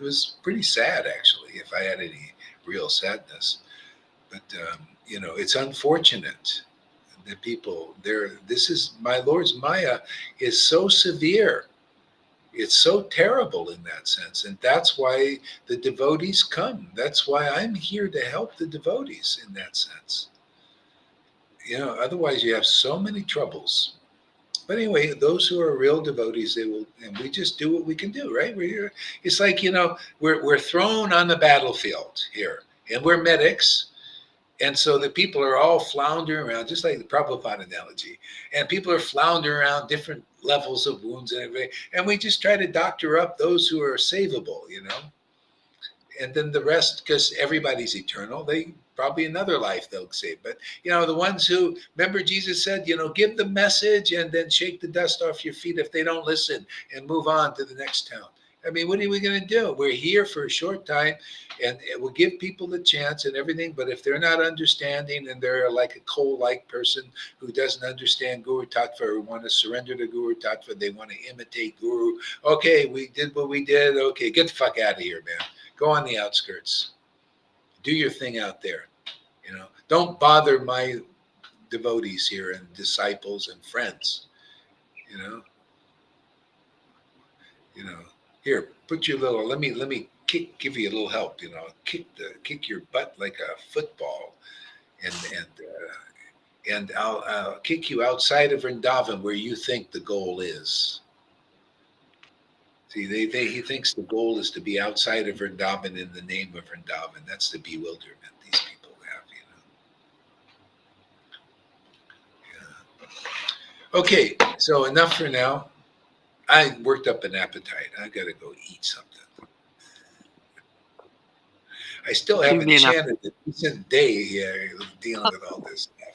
was pretty sad, actually, if I had any real sadness. But, it's unfortunate that people this is, my Lord's Maya is so severe. It's so terrible in that sense. And that's why the devotees come. That's why I'm here to help the devotees in that sense. Otherwise you have so many troubles. But anyway, those who are real devotees, they will, and we just do what we can do, right? We're here. It's like, we're thrown on the battlefield here, and we're medics. And so the people are all floundering around, just like the Prabhupada analogy. And people are floundering around different levels of wounds and everything. And we just try to doctor up those who are savable, And then the rest, because everybody's eternal, they probably another life they'll save. But, the ones who, remember Jesus said, give the message and then shake the dust off your feet if they don't listen, and move on to the next town. I mean, what are we going to do? We're here for a short time, and we'll give people the chance and everything. But if they're not understanding, and they're like a coal-like person who doesn't understand Guru Tattva, or want to surrender to Guru Tattva, they want to imitate Guru. Okay, we did what we did. Okay, get the fuck out of here, man. Go on the outskirts. Do your thing out there. Don't bother my devotees here and disciples and friends. Here, put your little. Let me give you a little help. Kick your butt like a football, and I'll kick you outside of Vrindavan where you think the goal is. See, he thinks the goal is to be outside of Vrindavan in the name of Vrindavan. That's the bewilderment these people have. Yeah. Okay, so enough for now. I worked up an appetite. I got to go eat something. I still haven't chanted a decent day here dealing with all this stuff.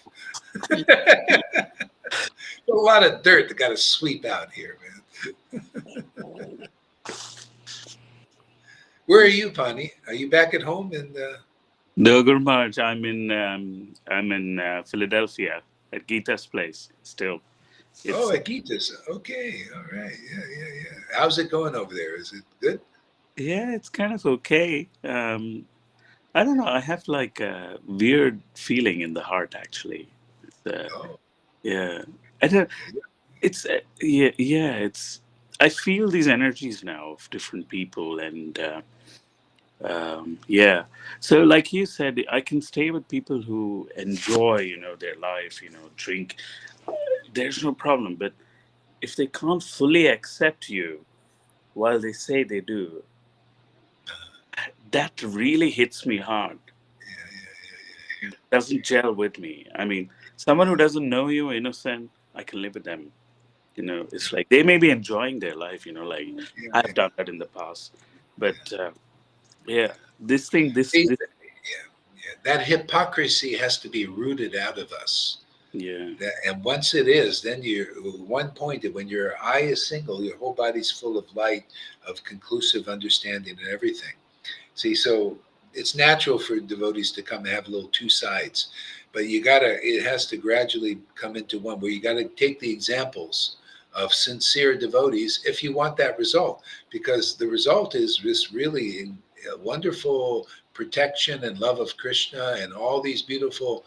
A lot of dirt that got to sweep out here, man. Where are you, Pani? Are you back at home in? No, Guru Maharaj, I'm in Philadelphia at Gita's place still. At Gita's. Okay, all right, yeah. How's it going over there? Is it good? Yeah, it's kind of okay. I don't know. I have like a weird feeling in the heart, actually. Yeah. I don't. It's yeah. It's. I feel these energies now of different people, and yeah. So, like you said, I can stay with people who enjoy, their life, drink. There's no problem. But if they can't fully accept you while they say they do, that really hits me hard. Yeah. Doesn't gel with me. I mean, someone who doesn't know you, innocent, I can live with them. It's like they may be enjoying their life, like I've done that in the past. But yeah, this thing, this. Yeah. That hypocrisy has to be rooted out of us. Yeah. And once it is, then one point when your eye is single, your whole body's full of light, of conclusive understanding and everything. See, so it's natural for devotees to come and have a little two sides, but it has to gradually come into one, where you got to take the examples of sincere devotees if you want that result, because the result is this really wonderful protection and love of Krishna, and all these beautiful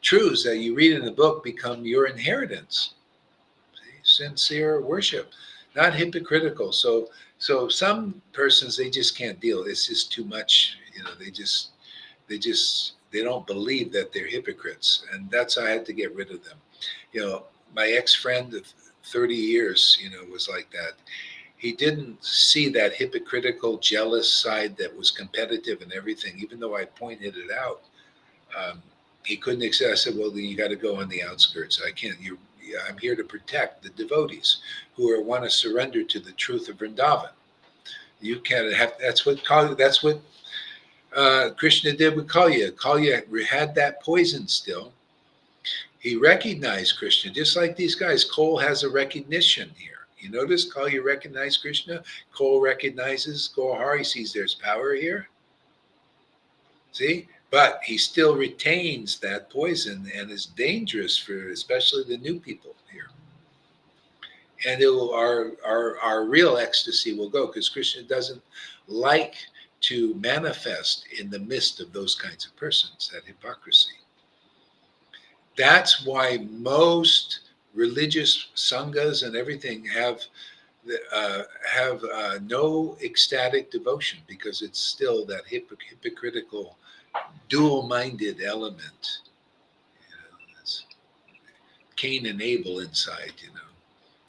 truths that you read in the book become your inheritance. See? Sincere worship. not hypocritical. So some persons, they just can't deal. It's just too much. They don't believe that they're hypocrites, and that's how I had to get rid of them. My ex-friend of 30 years, was like that. He didn't see that hypocritical, jealous side that was competitive and everything, even though I pointed it out. He couldn't accept. I said, well, then you got to go on the outskirts. I can't. I'm here to protect the devotees who want to surrender to the truth of Vrindavan. You can't have. That's what Krishna did with Kalya. Kalya had that poison still. He recognized Krishna, just like these guys. Cole has a recognition here. You notice Kalya recognized Krishna. Cole recognizes Gaurahari, sees there's power here. See? But he still retains that poison and is dangerous for especially the new people here. And our real ecstasy will go, because Krishna doesn't like to manifest in the midst of those kinds of persons, that hypocrisy. That's why most religious sanghas and everything have no ecstatic devotion, because it's still that hypocritical, dual-minded element. It's Cain and Abel inside,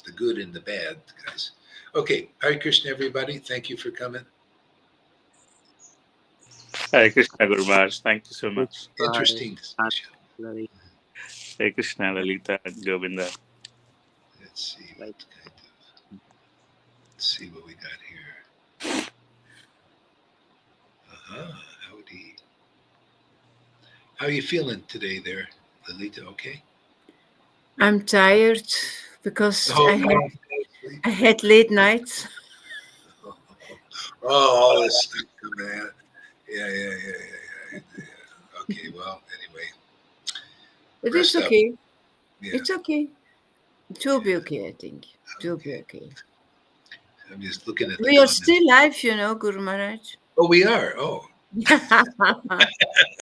the good and the bad, guys. Okay, Hare Krishna, everybody. Thank you for coming. Hare Krishna, Guru Maharaj. Thank you so much. Interesting discussion. Hare Krishna, Lalita, and Govinda. Let's see what we got here. Howdy. How are you feeling today there, Lalita? Okay? I'm tired because I had late nights. All this stuff coming out. Yeah. Okay, well, anyway. It is okay. Yeah. It's okay. It will be okay, I think. It will be okay. I'm just looking at the We are comments. still live, Guru Maharaj. Oh, we are? Oh.